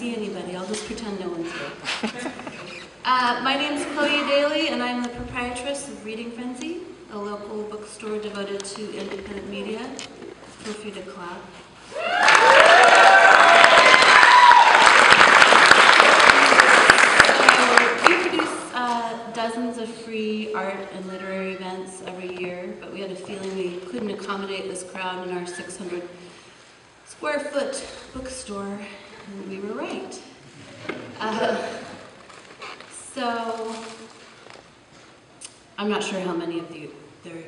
see anybody. I'll just pretend no one's here. My name's Chloe Daly, and I'm the proprietress of Reading Frenzy, a local bookstore devoted to independent media. Feel free to clap. We produce dozens of free art and literary events every year, but we had a feeling we couldn't accommodate this crowd in our 600 square foot bookstore, and we were right. So, I'm not sure how many of you there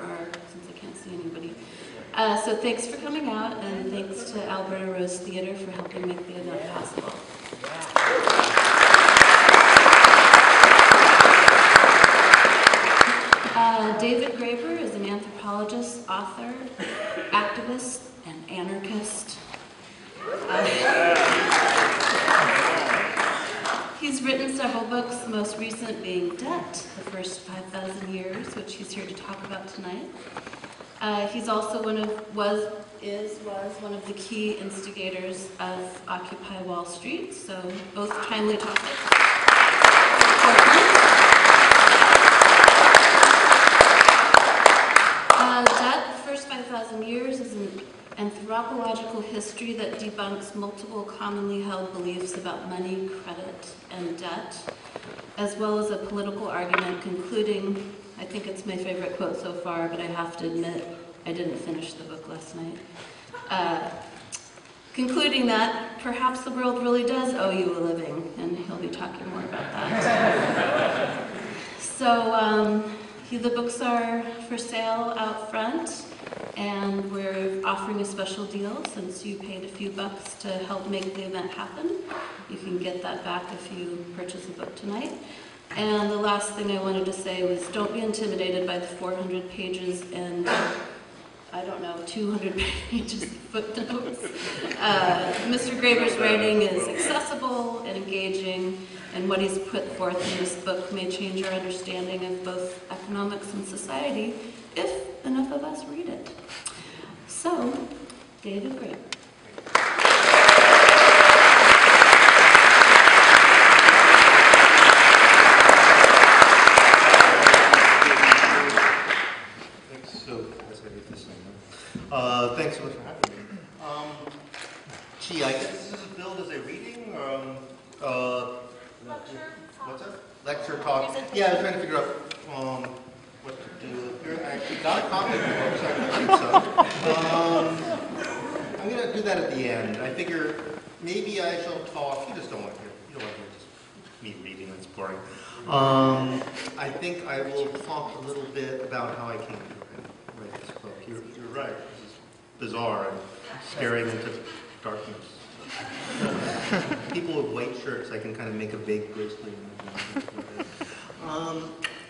are, since I can't see anybody. So thanks for coming out, and thanks to Alberta Rose Theatre for helping make the event possible. David Graeber is an anthropologist, author, activist, and anarchist. He's written several books, the most recent being Debt, the First 5,000 Years, which he's here to talk about tonight. He's also was one of the key instigators of Occupy Wall Street, so both timely topics. Debt, the First 5,000 Years is an anthropological history that debunks multiple commonly held beliefs about money, credit, and debt, as well as a political argument concluding, I think it's my favorite quote so far, but I have to admit I didn't finish the book last night, concluding that perhaps the world really does owe you a living, and he'll be talking more about that. So the books are for sale out front, and we're offering a special deal since you paid a few bucks to help make the event happen. You can get that back if you purchase a book tonight. And the last thing I wanted to say was don't be intimidated by the 400 pages and, 200 pages of footnotes. Mr. Graeber's writing is accessible and engaging, and what he's put forth in this book may change our understanding of both economics and society if enough of us read it. So, David Graeber. Thanks so much for having me. I guess this is billed as a reading or lecture. What's that? Lecture talk. Yeah, I was trying to figure out what to do here. I actually got a copy of the book, so I don't think so. I'm going to do that at the end. I figure maybe I shall talk. You just don't want to hear. You don't want to hear just me reading. That's boring. I think I will talk a little bit about how I came to write this book. You're right. Bizarre and staring into darkness. People with white shirts, I can kind of make a vague ghostly image.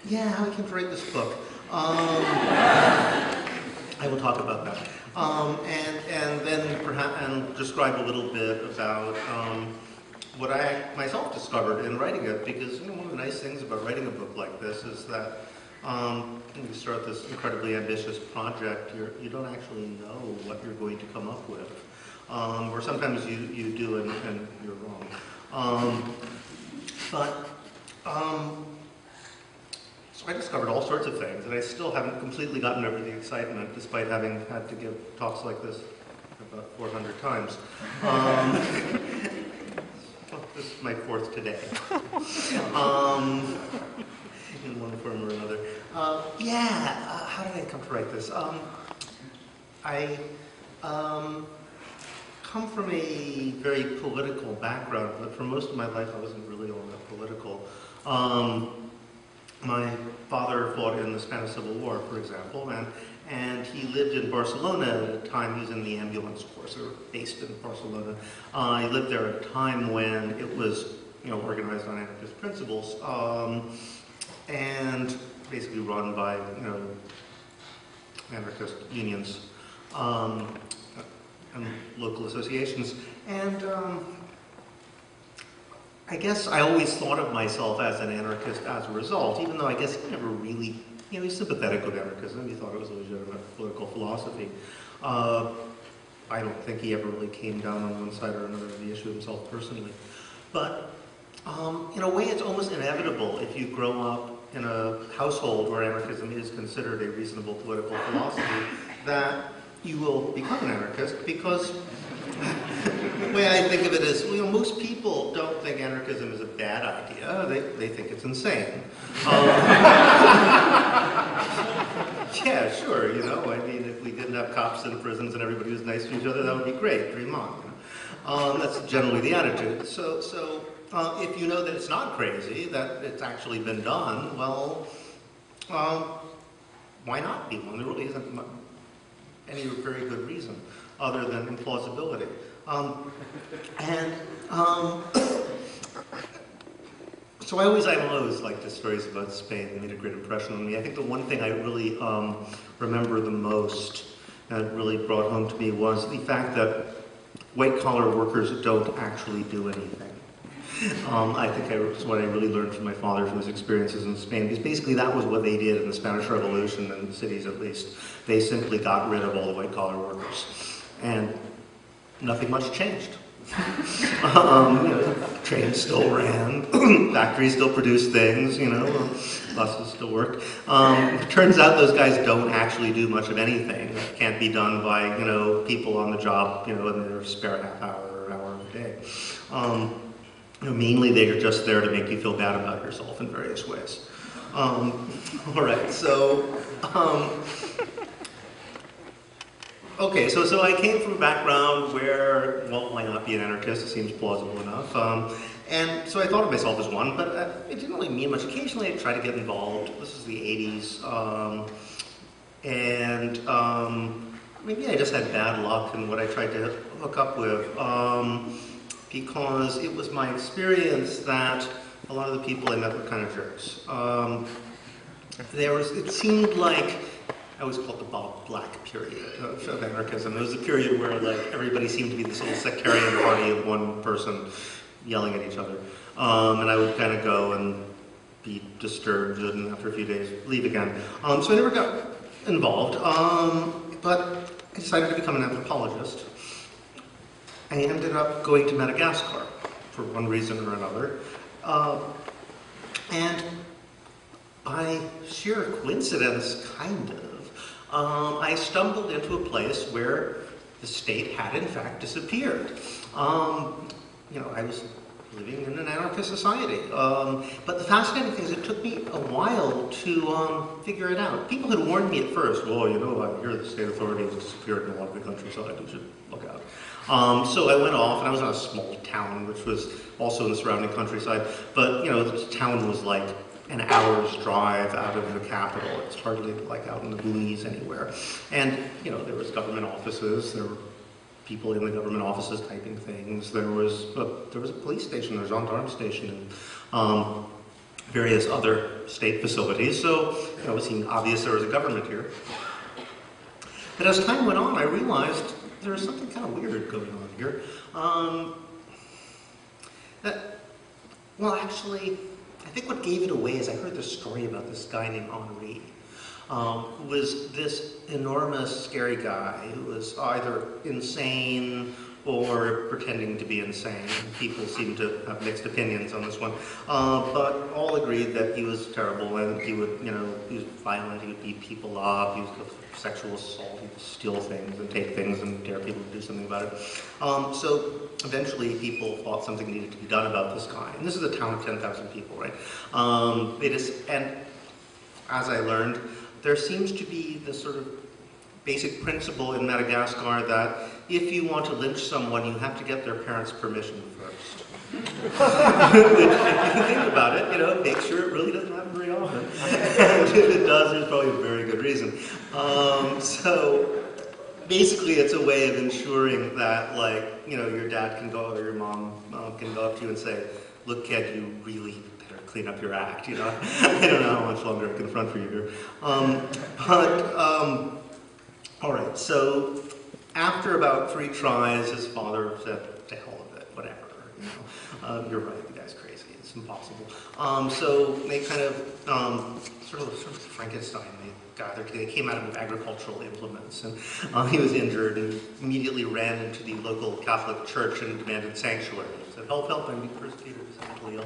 Yeah, how I came to write this book. I will talk about that. And then perhaps describe a little bit about what I myself discovered in writing it, because one of the nice things about writing a book like this is that when you start this incredibly ambitious project, you don't actually know what you're going to come up with. Or sometimes you do and you're wrong. So I discovered all sorts of things, and I still haven't completely gotten over the excitement, despite having had to give talks like this about 400 times. This is my fourth today. In one form or another. How did I come to write this? I come from a very political background, but for most of my life I wasn't really all that political. My father fought in the Spanish Civil War, for example, and he lived in Barcelona at a time. He was in the ambulance corps, so based in Barcelona. He lived there at a time when it was, organized on anarchist principles. And basically run by, anarchist unions and local associations. And I guess I always thought of myself as an anarchist as a result, even though I guess he never really, he's sympathetic with anarchism. He thought it was a legitimate political philosophy. I don't think he ever really came down on one side or another of the issue himself personally. But in a way, it's almost inevitable if you grow up in a household where anarchism is considered a reasonable political philosophy that you will become an anarchist, because the way I think of it is, most people don't think anarchism is a bad idea. They think it's insane. Yeah, sure, I mean, if we didn't have cops in prisons and everybody was nice to each other, that would be great. Dream on. That's generally the attitude. So if you know that it's not crazy, that it's actually been done, well, why not be one? There really isn't any very good reason other than implausibility. So I always liked the stories about Spain. They made a great impression on me. I think the one thing I really remember the most that really brought home to me was the fact that white-collar workers don't actually do anything. I think that's what I really learned from my father, from his experiences in Spain, because basically that was what they did in the Spanish Revolution, in the cities at least. They simply got rid of all the white-collar workers, and nothing much changed. Trains still ran, factories still produced things, buses still worked. It turns out those guys don't actually do much of anything. It can't be done by, people on the job, in their spare half hour or hour a day. Mainly they're just there to make you feel bad about yourself in various ways. All right, so, okay, so I came from a background where, well, why not be an anarchist? It seems plausible enough. And so I thought of myself as one, but it didn't really mean much. Occasionally I'd try to get involved. This is the 80s. Maybe I just had bad luck in what I tried to hook up with. Because it was my experience that a lot of the people I met were kind of jerks. It seemed like, I always called the Bob Black period of anarchism. It was a period where everybody seemed to be this little sectarian party of one person yelling at each other. And I would kind of go and be disturbed and after a few days leave again. So I never got involved, but I decided to become an anthropologist. I ended up going to Madagascar for one reason or another. And by sheer coincidence, kind of, I stumbled into a place where the state had in fact disappeared. I was living in an anarchist society. But the fascinating thing is it took me a while to figure it out. People had warned me at first, well, I hear the state authorities disappeared in a lot of the countryside, you should look out. So I went off, and I was in a small town, which was also in the surrounding countryside, but, the town was like an hour's drive out of the capital. It's hardly like out in the boonies anywhere. And, there was government offices, there were people in the government offices typing things, there was a police station, there was a gendarme station, and various other state facilities, so, it seemed obvious there was a government here. But as time went on, I realized there was something kind of weird going on here. Actually, I think what gave it away is I heard this story about this guy named Henri, who was this enormous, scary guy who was either insane or pretending to be insane. People seem to have mixed opinions on this one. But all agreed that he was terrible, and he would, he was violent, he would beat people up, he was sexual assault, he would steal things and take things and dare people to do something about it. So eventually people thought something needed to be done about this guy. And this is a town of 10,000 people, right? And as I learned, there seems to be this sort of basic principle in Madagascar that if you want to lynch someone, you have to get their parents' permission first. If you think about it, make sure it really doesn't happen very often. And if it does, there's probably a very good reason. So basically it's a way of ensuring that, your dad can go, or your mom can go up to you and say, look, kid, you really better clean up your act, I don't know how much longer I can front for you here. All right, so after about 3 tries, his father said, to hell with it, whatever. You're right, the guy's crazy. It's It's impossible. So they kind of sort of Frankenstein. They came out with agricultural implements, and he was injured and immediately ran into the local Catholic church and demanded sanctuary. He said, "Help, help, I'm being persecuted, I'm mentally ill."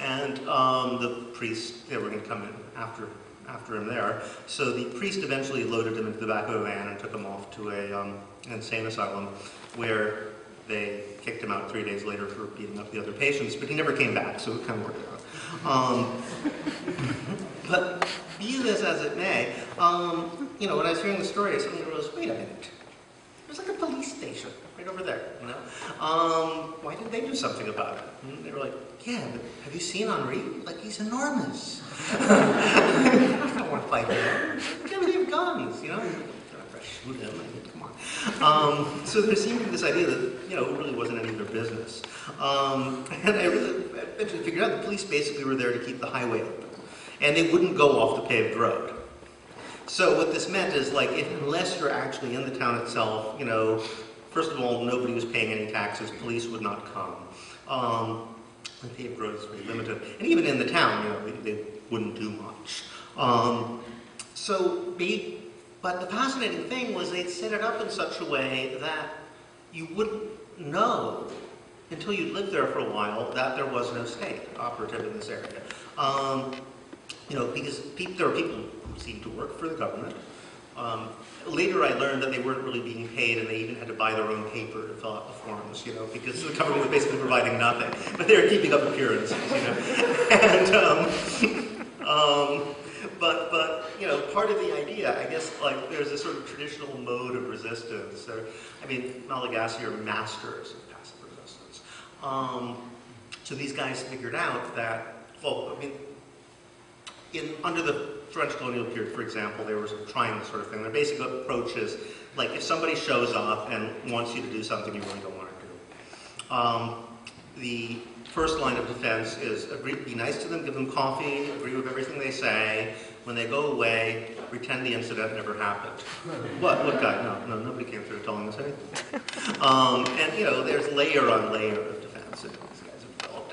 And the priest, they were going to come in after him there. So the priest eventually loaded him into the back of a van and took him off to an insane asylum, where they kicked him out 3 days later for beating up the other patients, but he never came back, so it kind of worked out. But be this as it may, you know, when I was hearing the story, I suddenly realized, wait a minute, there's like a police station right over there, you know? Why didn't they do something about it? And they were like, yeah, but have you seen Henri? Like, he's enormous. I don't want to fight him. They have guns, you know? Shoot him. I mean, come on. So there seemed to be this idea that, you know, it really wasn't any of their business. And I eventually figured out the police basically were there to keep the highway open. And they wouldn't go off the paved road. So what this meant is, like, unless you're actually in the town itself, you know, first of all, nobody was paying any taxes. Police would not come. The paved road is very limited. And even in the town, you know, they wouldn't do much. But the fascinating thing was they'd set it up in such a way that you wouldn't know until you'd lived there for a while that there was no state operative in this area. You know, because there were people who seemed to work for the government. Later I learned that they weren't really being paid, and they even had to buy their own paper to fill out the forms, you know, because the government was basically providing nothing. But they were keeping up appearances, you know. And, but you know, part of the idea, I guess, like, there's a sort of traditional mode of resistance. I mean, Malagasy are masters of passive resistance. So these guys figured out that, well, I mean, under the French colonial period, for example, they were trying this sort of thing. Their basic approach is, like, if somebody shows up and wants you to do something you really don't want to do, the first line of defense is be nice to them, give them coffee, agree with everything they say. When they go away, pretend the incident never happened. What guy? No, nobody came through telling us anything. And, you know, there's layer on layer of defense that these guys have developed.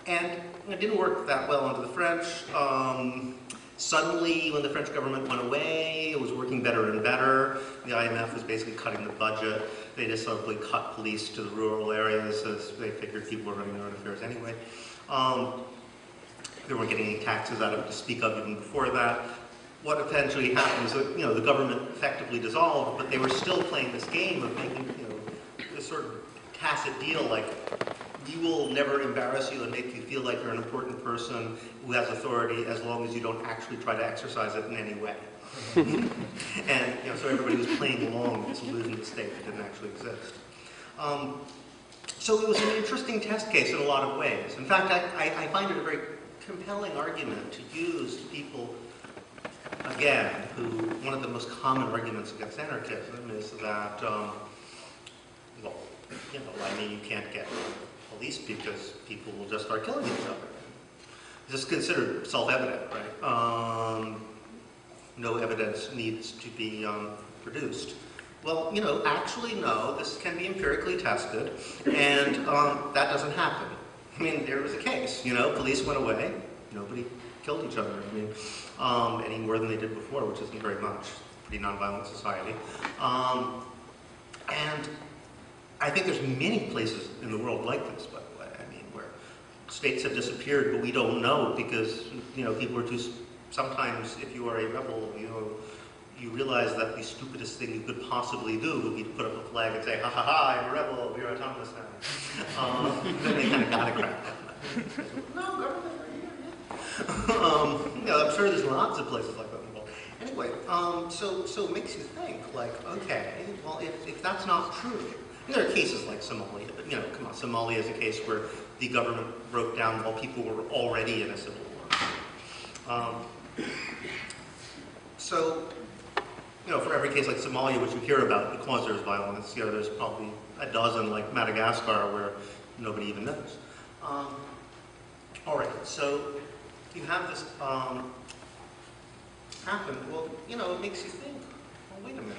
And it didn't work that well under the French. Suddenly, when the French government went away, it was working better and better. The IMF was basically cutting the budget. They just simply cut police to the rural areas as they figured people were running their own affairs anyway. They weren't getting any taxes out of it to speak of even before that. What eventually happened is that, you know, the government effectively dissolved, but they were still playing this game of making, you know, this sort of tacit deal, like, we will never embarrass you and make you feel like you're an important person who has authority as long as you don't actually try to exercise it in any way. And, you know, so everybody was playing along with this illusion state that didn't actually exist. So it was an interesting test case in a lot of ways. In fact, I find it a very compelling argument to use to people, again, who one of the most common arguments against anarchism is that, well, you know, I mean, you can't get police because people will just start killing each other. This is considered self-evident, right? No evidence needs to be produced. Well, you know, actually, no, this can be empirically tested, and that doesn't happen. I mean, there was a case, you know, police went away, nobody killed each other, I mean, any more than they did before, which isn't very much. Pretty nonviolent society. And I think there's many places in the world like this, by the way. I mean, where states have disappeared, but we don't know because, you know, people are too, sometimes if you are a rebel, you know, you realize that the stupidest thing you could possibly do would be to put up a flag and say, ha ha ha, I'm a rebel, we're autonomous now. Then they kind of got a crap on that. No, government, you know, I'm sure there's lots of places like that in the world. Anyway, so it makes you think, like, okay, well, if that's not true, and there are cases like Somalia, but, you know, come on, Somalia is a case where the government broke down while people were already in a civil war. So, you know, for every case like Somalia, which you hear about because there's violence, you know, there's probably a dozen like Madagascar where nobody even knows. All right, so you have this happen. Well, you know, it makes you think, well, wait a minute.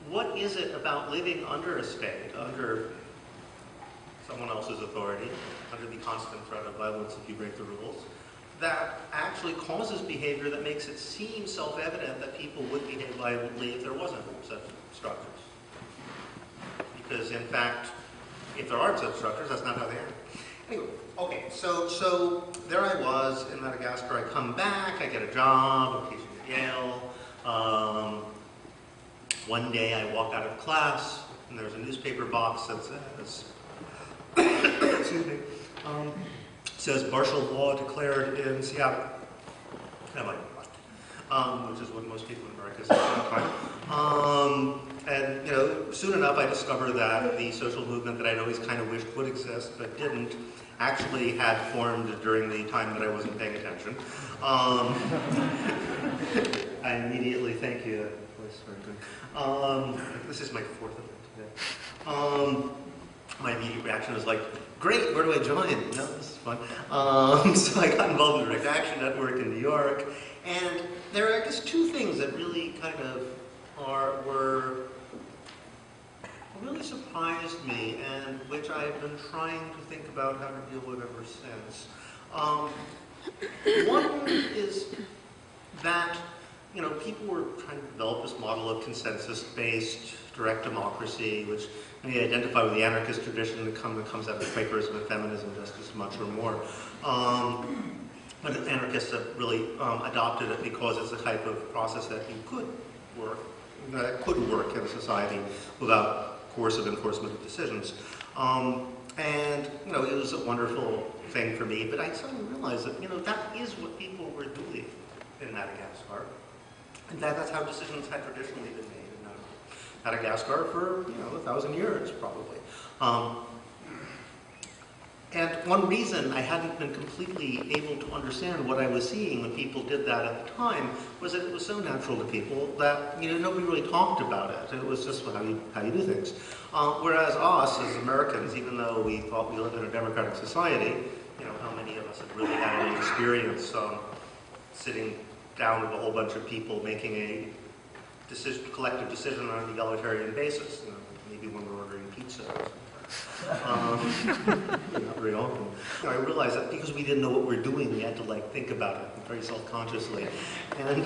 What is it about living under a state, under someone else's authority, under the constant threat of violence if you break the rules, that actually causes behavior that makes it seem self-evident that people would behave violently if there wasn't such structures. Because in fact, if there aren't such structures, that's not how they act. Anyway, okay, so there I was in Madagascar. I come back, I get a job, I'm teaching at Yale. One day I walk out of class, and there's a newspaper box that says, excuse me, says martial law declared in Seattle. Which is what most people in America say at that time. And, you know, soon enough I discovered that the social movement that I'd always kind of wished would exist but didn't actually had formed during the time that I wasn't paying attention. I immediately, thank you. This is my fourth of it today. My immediate reaction was like, great, where do I join? No, this is fun. So I got involved in the Direct Action Network in New York. And there are, I guess, two things that really kind of really surprised me, and which I've been trying to think about how to deal with ever since. One is that, you know, people were trying to develop this model of consensus-based direct democracy, which they identify with the anarchist tradition that comes out of Quakerism and feminism just as much or more. But anarchists have really adopted it because it's a type of process that could work in a society without coercive enforcement of decisions. And, you know, it was a wonderful thing for me, but I suddenly realized that, you know, that is what people were doing in Madagascar. And that's how decisions had traditionally been made in Madagascar for, you know, 1,000 years, probably. And one reason I hadn't been completely able to understand what I was seeing when people did that at the time was that it was so natural to people that, you know, nobody really talked about it. It was just how you do things. Whereas us, as Americans, even though we thought we lived in a democratic society, you know, how many of us have really had any experience sitting down with a whole bunch of people making a collective decision on an egalitarian basis, you know, maybe when we're ordering pizza or something. Not very often. You know, I realized that because we didn't know what we were doing, we had to like think about it very self-consciously, and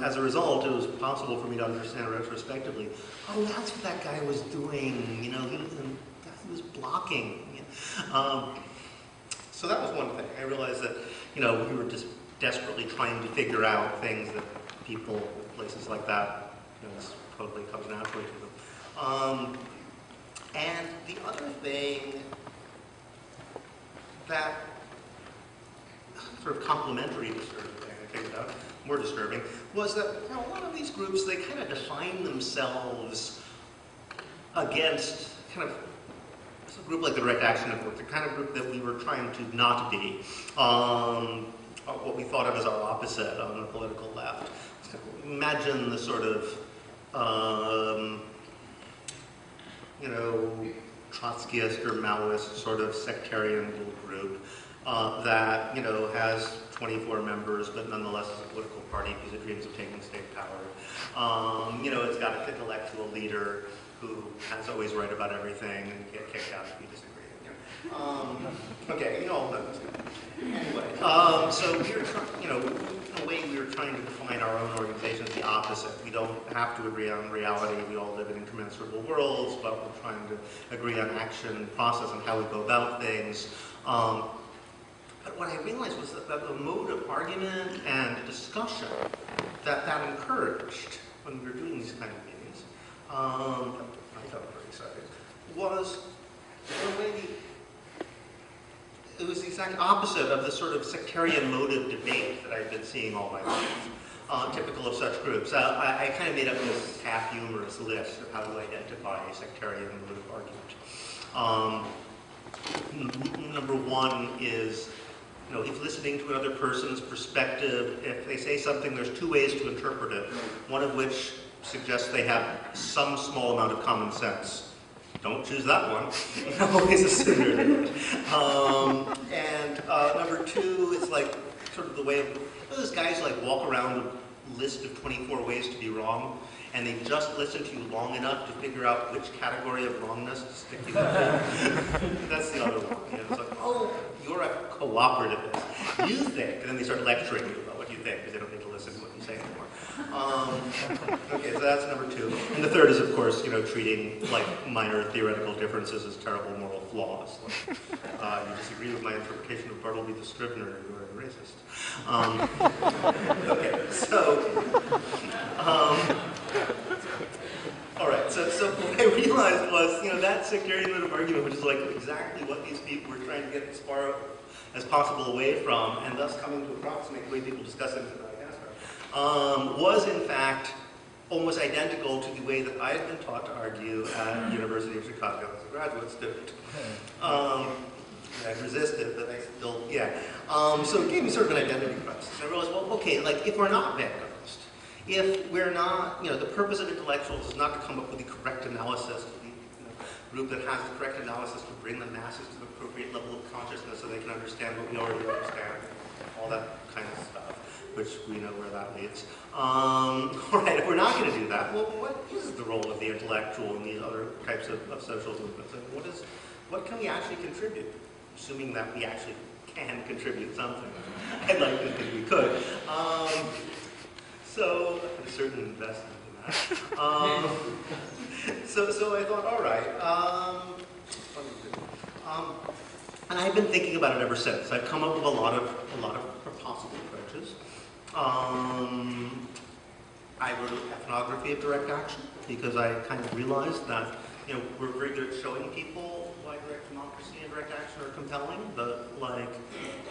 as a result, it was possible for me to understand retrospectively. Oh, that's what that guy was doing. You know, he was blocking. You know? So that was one thing. I realized that, you know, we were just desperately trying to figure out things that people, places like that, you know, this totally comes naturally to them. And the other thing that sort of complementary disturbing thing I figured out, more disturbing, was that, you know, a lot of these groups, they kind of define themselves against kind of a group like the Direct Action Network, the kind of group that we were trying to not be, what we thought of as our opposite on the political left. Imagine the sort of you know, Trotskyist or Maoist sort of sectarian little group that, you know, has 24 members, but nonetheless is a political party because it dreams of taking state power. You know, it's got an intellectual leader who has always right about everything and get kicked out if you disagree. Okay, you know all that. Anyway, so we were trying, you know, in a way we were trying to define our own organization as the opposite. We don't have to agree on reality. We all live in incommensurable worlds, but we're trying to agree on action and process and how we go about things. But what I realized was that the mode of argument and discussion that encouraged when we were doing these kind of meetings, I felt very excited, was in a way it was the exact opposite of the sort of sectarian motive debate that I've been seeing all my life, typical of such groups. I kind of made up this half-humorous list of how to identify a sectarian motive argument. Number one is, you know, if listening to another person's perspective, if they say something, there's two ways to interpret it, one of which suggests they have some small amount of common sense. Don't choose that one. Always assume you're different. And number two is like sort of the way of those guys like walk around with list of 24 ways to be wrong, and they just listen to you long enough to figure out which category of wrongness to stick you in. That's the other one. You know, it's like, oh, you're a cooperativist. You think, and then they start lecturing you about what you think, because they don't need to listen to what you say anymore. Okay, so that's number 2. And the third is, of course, you know, treating like minor theoretical differences as terrible moral flaws. Like, you disagree with my interpretation of Bartleby the Scrivener, you're a racist. Okay, so, all right, so what I realized was, you know, that sectarian mode of argument, which is like exactly what these people were trying to get as far as possible away from, and thus coming to approximate the way people discuss it in Madagascar, was in fact almost identical to the way that I had been taught to argue at the University of Chicago as a graduate student. I resisted, but I still, yeah. So it gave me sort of an identity crisis. I realized, well, okay, like if we're not vanguardist, if we're not, you know, the purpose of intellectuals is not to come up with the correct analysis, to the group that has the correct analysis to bring the masses to the appropriate level of consciousness so they can understand what we already understand, all that kind of stuff, which we know where that leads. All right, if we're not going to do that, well, what is the role of the intellectual in these other types of social movements? And what can we actually contribute? Assuming that we actually can contribute something. I'd like to think we could. So, I put a certain investment in that. So I thought, all right. And I've been thinking about it ever since. I've come up with a lot of possible approaches. I wrote an ethnography of direct action because I kind of realized that, you know, we're very good at showing people why direct democracy and direct action are compelling, but like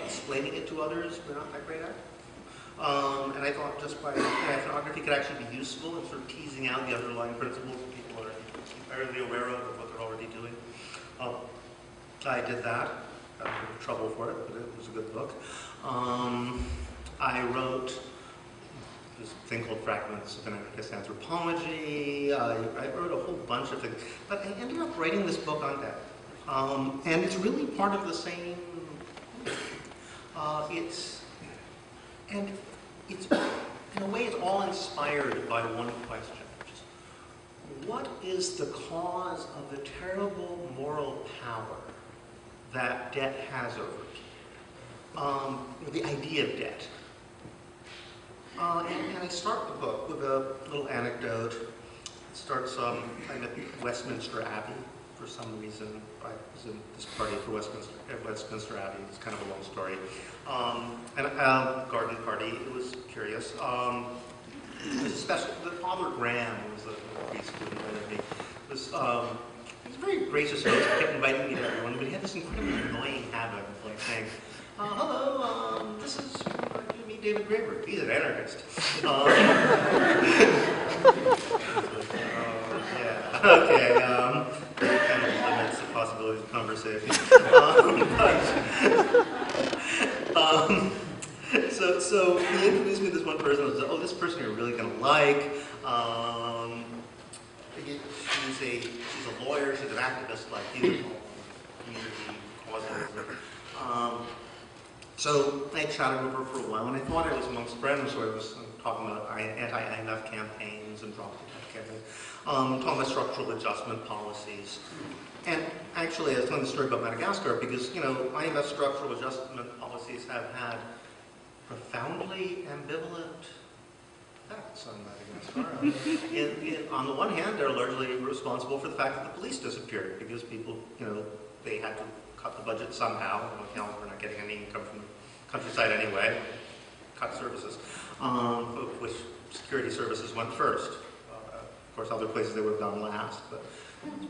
explaining it to others, we're not that great at. And I thought just by ethnography could actually be useful in sort of teasing out the underlying principles that people are entirely aware of what they're already doing. I did that. Got in trouble for it, but it was a good book. I wrote this thing called Fragments of Anarchist Anthropology. I wrote a whole bunch of things. But I ended up writing this book on debt. And it's really part of the same, in a way, it's all inspired by one question. What is the cause of the terrible moral power that debt has over people? The idea of debt. And I start the book with a little anecdote. It starts, I'm at Westminster Abbey for some reason. I was in this party for Westminster Abbey. It's kind of a long story. And a garden party. It was curious. It was a special. Father Graham was the priest who invited me. He was very gracious host. He kept inviting me to everyone, but he had this incredibly annoying habit of like saying, "Hello, this is meet David Graeber. He's an anarchist." Yeah. Okay. That kind of limits the possibilities of conversation. So he introduced me to this one person. I was like, oh, this person you're really going to like. She's a lawyer. She's an activist like you. Community causes. So I chatted with her for a while, and I thought I was amongst friends, so I was talking about anti-IMF campaigns and drop debt campaigns, talking about structural adjustment policies. And actually, I was telling the story about Madagascar because, you know, IMF structural adjustment policies have had profoundly ambivalent effects on Madagascar. On the one hand, they're largely responsible for the fact that the police disappeared because people, you know, they had to cut the budget somehow. You know, we're not getting any income from the countryside anyway. Cut services, which security services went first. Of course, other places they would have gone last, but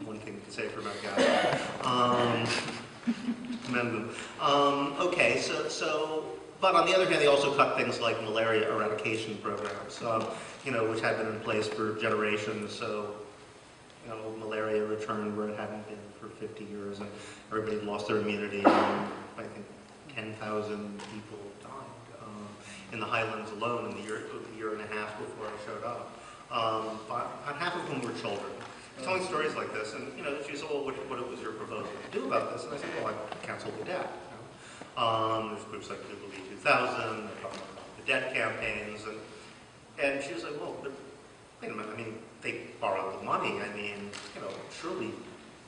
one thing you can say for Madagascar. Commend them. Okay, so, but on the other hand, they also cut things like malaria eradication programs, you know, which had been in place for generations. So, you know, malaria returned where it hadn't been for 50 years, and everybody lost their immunity. And I think 10,000 people died in the Highlands alone in the year and a half before I showed up. About half of whom were children. Telling stories like this, and you know, she said, "Well, what was your proposal to do about this?" And I said, "Well, I cancel the debt." You know? There's groups like Jubilee 2000. They're talking about the debt campaigns, and And she was like, well, but wait a minute, I mean, they borrowed the money. I mean, you know, surely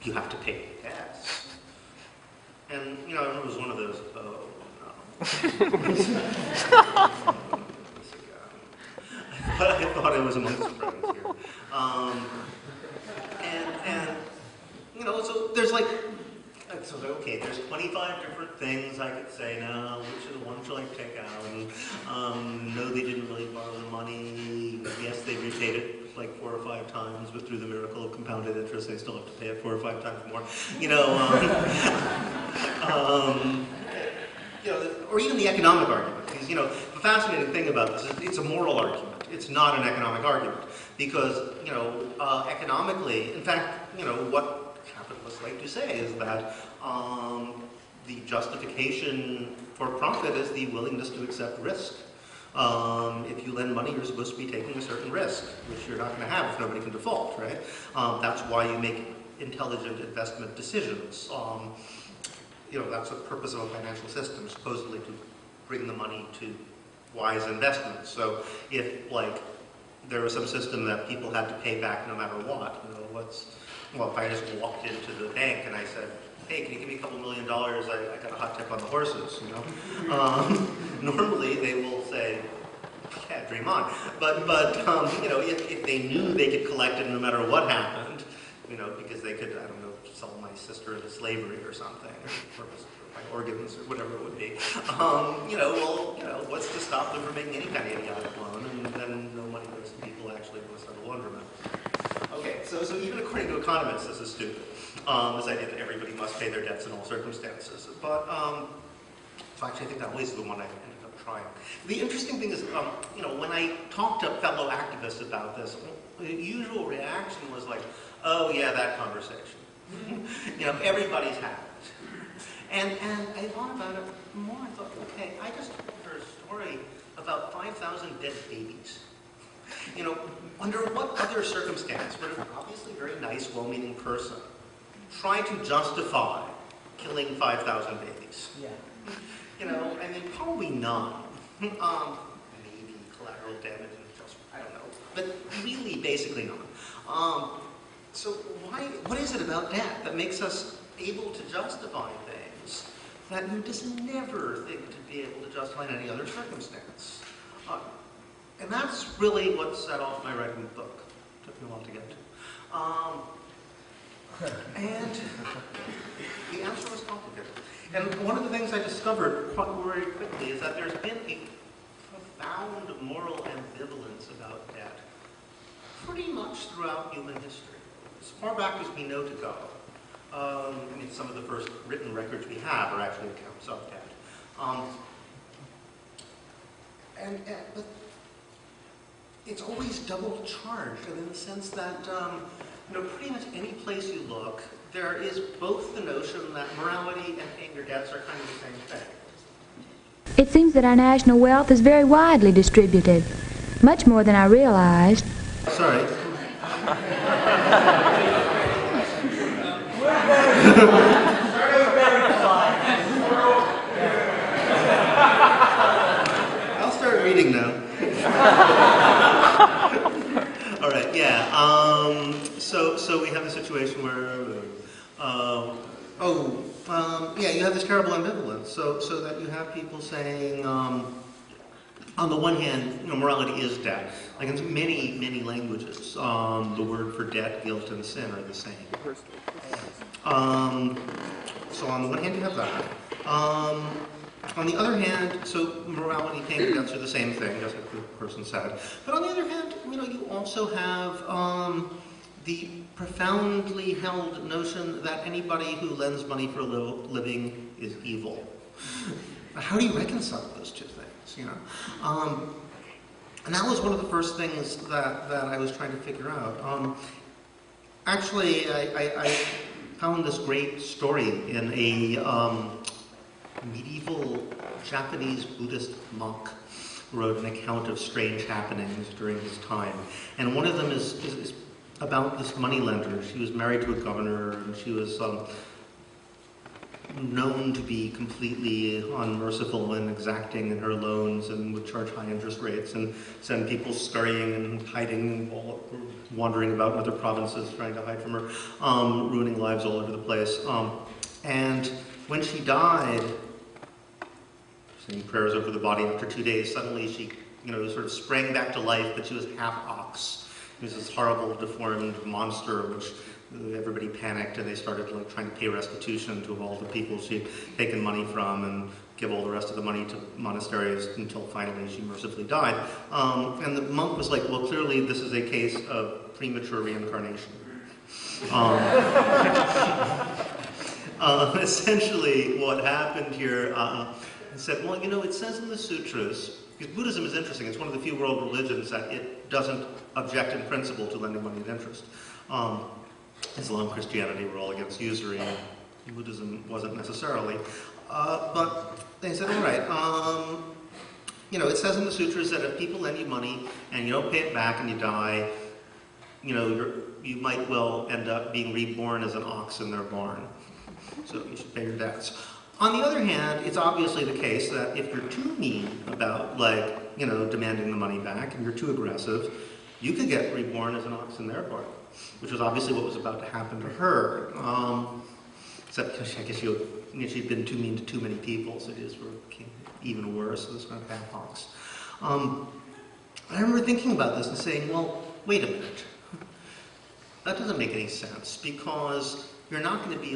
you have to pay the debts. And, you know, I remember it was one of those, oh, no. But I thought I was amongst friends here. And, you know, so there's like, okay, there's 25 different things I could say now. Which of the ones shall I take out? And, no, they didn't really borrow the money. Yes, they repaid it like 4 or 5 times, but through the miracle of compounded interest, they still have to pay it 4 or 5 times more. You know, you know, or even the economic argument. Because, you know, the fascinating thing about this is it's a moral argument. It's not an economic argument. Because, you know, economically, in fact, you know, what capitalists like to say is that the justification for profit is the willingness to accept risk. If you lend money, you're supposed to be taking a certain risk, which you're not going to have if nobody can default, right? That's why you make intelligent investment decisions. You know, that's the purpose of a financial system, supposedly to bring the money to wise investments. So if, like, there was some system that people had to pay back no matter what, you know, well, if I just walked into the bank and I said, hey, can you give me a couple $1 million? I got a hot tip on the horses, you know. Normally they will say, yeah, dream on. But you know, if they knew they could collect it no matter what happened, you know, because they could, I don't know, sell my sister into slavery or something, or my organs or whatever it would be, you know, well, you know, what's to stop them from making any kind of idiotic loan, and then no money goes to people actually want to start a laundromat. Okay, so even according to economists, this is stupid. This idea that everybody must pay their debts in all circumstances. But, so actually I think that was the one I ended up trying. The interesting thing is, you know, when I talked to fellow activists about this, the usual reaction was like, oh yeah, that conversation. You know, everybody's had it. And I thought about it more. I thought, okay, I just told her a story about 5,000 dead babies. You know, under what other circumstance would an obviously very nice, well-meaning person try to justify killing 5,000 babies? Yeah. You know, I mean, probably not. Maybe collateral damage, I don't know. But really, basically not. So what is it about debt that makes us able to justify things that you just never think to be able to justify in any other circumstance? And that's really what set off my writing the book. Took me a while to get to. And the answer was complicated. And one of the things I discovered quite very quickly is that there's been a profound moral ambivalence about debt pretty much throughout human history, as far back as we know to go. I mean, some of the first written records we have are actually accounts of debt. But it's always double charged in the sense that, you know, pretty much any place you look, there is both the notion that morality and paying your debts are kind of the same thing. It seems that our national wealth is very widely distributed, much more than I realized. Sorry. I'll start reading now. All right, yeah. So we have a situation where, yeah, you have this terrible ambivalence. So that you have people saying, on the one hand, you know, morality is debt. Like in many languages, the word for debt, guilt, and sin are the same. So on the one hand, you have that. On the other hand, so morality, paying your debts are the same thing, just like the person said. But on the other hand, you know, you also have the profoundly held notion that anybody who lends money for a living is evil. How do you reconcile those two things? You know, and that was one of the first things that I was trying to figure out. Actually, I found this great story in a medieval Japanese Buddhist monk wrote an account of strange happenings during his time. And one of them is about this moneylender. She was married to a governor, and she was known to be completely unmerciful and exacting in her loans and would charge high interest rates and send people scurrying and hiding, wandering about in other provinces trying to hide from her, ruining lives all over the place. And when she died, saying prayers over the body after 2 days, suddenly she, sort of sprang back to life, but she was half ox. It was this horrible, deformed monster, which everybody panicked, and they started trying to pay restitution to all the people she'd taken money from and give all the rest of the money to monasteries until finally she mercifully died. And the monk was like, well, clearly this is a case of premature reincarnation. Essentially, what happened here, he said, well, it says in the sutras, because Buddhism is interesting, it's one of the few world religions that it doesn't object in principle to lending money at interest. Islam, Christianity were all against usury, and Buddhism wasn't necessarily. But they said, all right, it says in the sutras that if people lend you money and you don't pay it back and you die, you might well end up being reborn as an ox in their barn. So you should pay your debts. On the other hand, it's obviously the case that if you're too mean about, demanding the money back, and you're too aggressive, you could get reborn as an ox in their barn, which was obviously what was about to happen to her. Except I guess she'd been too mean to too many people, so it just became even worse. So this kind of bad ox. I remember thinking about this and saying, well, wait a minute. That doesn't make any sense, because you're not going to be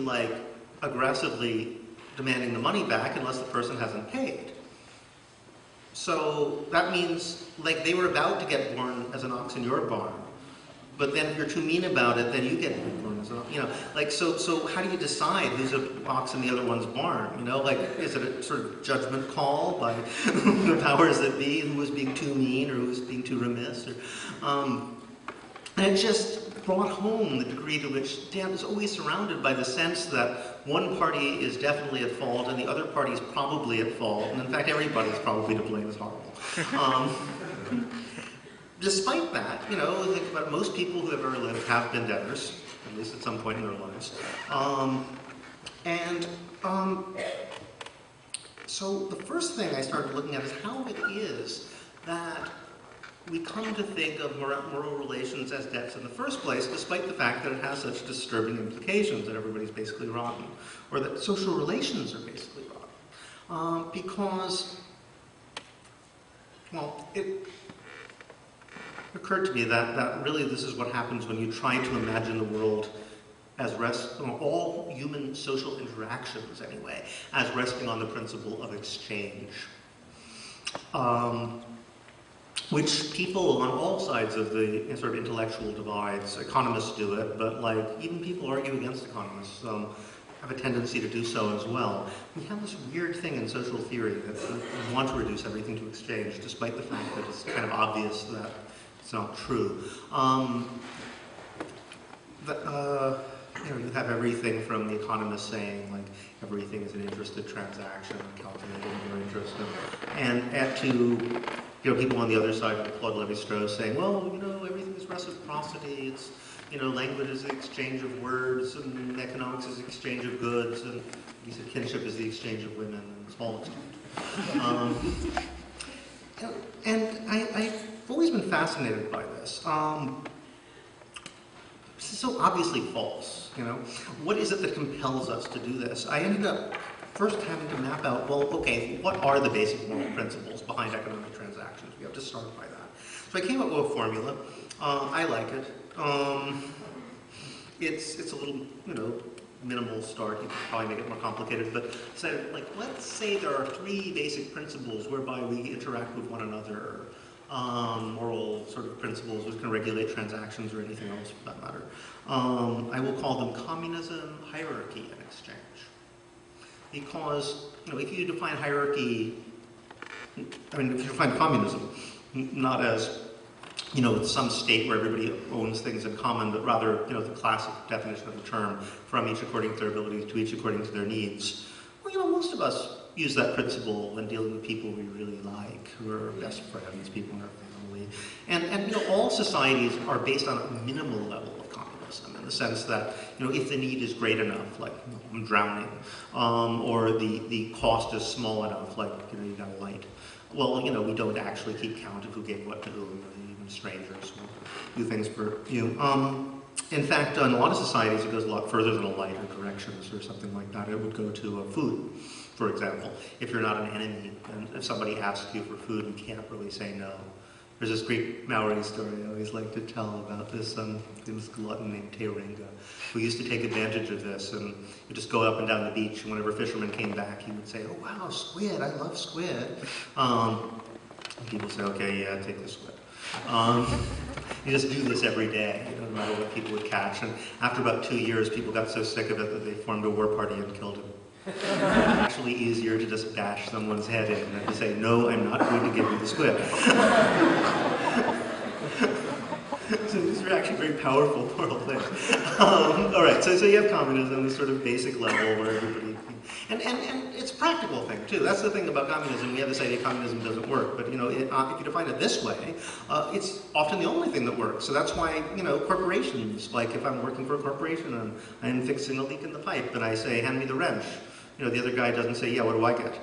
aggressively demanding the money back unless the person hasn't paid. So that means they were about to get born as an ox in your barn, but then if you're too mean about it, then you get born as an ox. So how do you decide who's an ox in the other one's barn? Is it a sort of judgment call by the powers that be, who was being too mean or who was being too remiss? And it just brought home the degree to which Dan was always surrounded by the sense that one party is definitely at fault and the other party is probably at fault, and in fact everybody's probably to blame is horrible. Despite that, think about most people who have ever lived have been debtors, at least at some point in their lives. So the first thing I started looking at is how it is that we come to think of moral relations as debts in the first place, despite the fact that it has such disturbing implications that everybody's basically rotten, or that social relations are basically rotten. Because, well, it occurred to me that really this is what happens when you try to imagine the world as all human social interactions, anyway, as resting on the principle of exchange. Which people on all sides of the sort of intellectual divides, economists do it, but even people argue against economists have a tendency to do so as well. We have this weird thing in social theory that we want to reduce everything to exchange, despite the fact that it's kind of obvious that it's not true. You have everything from the economists saying everything is an interested transaction, calculating your interest, and to people on the other side of Claude Lévi-Strauss saying, well, everything is reciprocity. It's language is the exchange of words, and economics is the exchange of goods, and he said kinship is the exchange of women, and small extent. And I've always been fascinated by this. This is so obviously false, What is it that compels us to do this? I ended up first having to map out, well, okay, what are the basic moral principles behind economic transactions? We have to start by that. So I came up with a formula. I like it. It's a little, minimal start. You could probably make it more complicated, but said, let's say there are 3 basic principles whereby we interact with one another. Moral sort of principles which can regulate transactions or anything else for that matter. I will call them communism, hierarchy, and exchange. Because, if you define hierarchy, if you define communism, not as, it's some state where everybody owns things in common, but rather, the classic definition of the term, from each according to their abilities to each according to their needs. Well, most of us use that principle when dealing with people we really like, who are best friends, people in our family. And all societies are based on a minimal level of communism. capitalism, in the sense that, if the need is great enough, like, I'm drowning, or the cost is small enough, like, you got a light. Well, we don't actually keep count of who gave what to who, even strangers will do things for you. In fact, in a lot of societies, it goes a lot further than a light or directions or something like that. It would go to food, for example. If you're not an enemy, and if somebody asks you for food, you can't really say no. There's this great Maori story I always like to tell about this famous glutton named Teoringa, who used to take advantage of this, and he'd just go up and down the beach, and whenever fishermen came back, he would say, "Oh wow, squid, I love squid." And people say, "Okay, yeah, take the squid." You just do this every day, no matter what people would catch. And after about 2 years, people got so sick of it that they formed a war party and killed him. It's actually easier to just bash someone's head in than to say, "No, I'm not going to give you the squid." So these are actually very powerful moral things. All right, so you have communism, this sort of basic level where everybody... And it's a practical thing, too. That's the thing about communism. We have this idea communism doesn't work, but, if you define it this way, it's often the only thing that works. So that's why, corporations, like if I'm working for a corporation and I'm fixing a leak in the pipe and I say, "Hand me the wrench," the other guy doesn't say, "Yeah, what do I get?"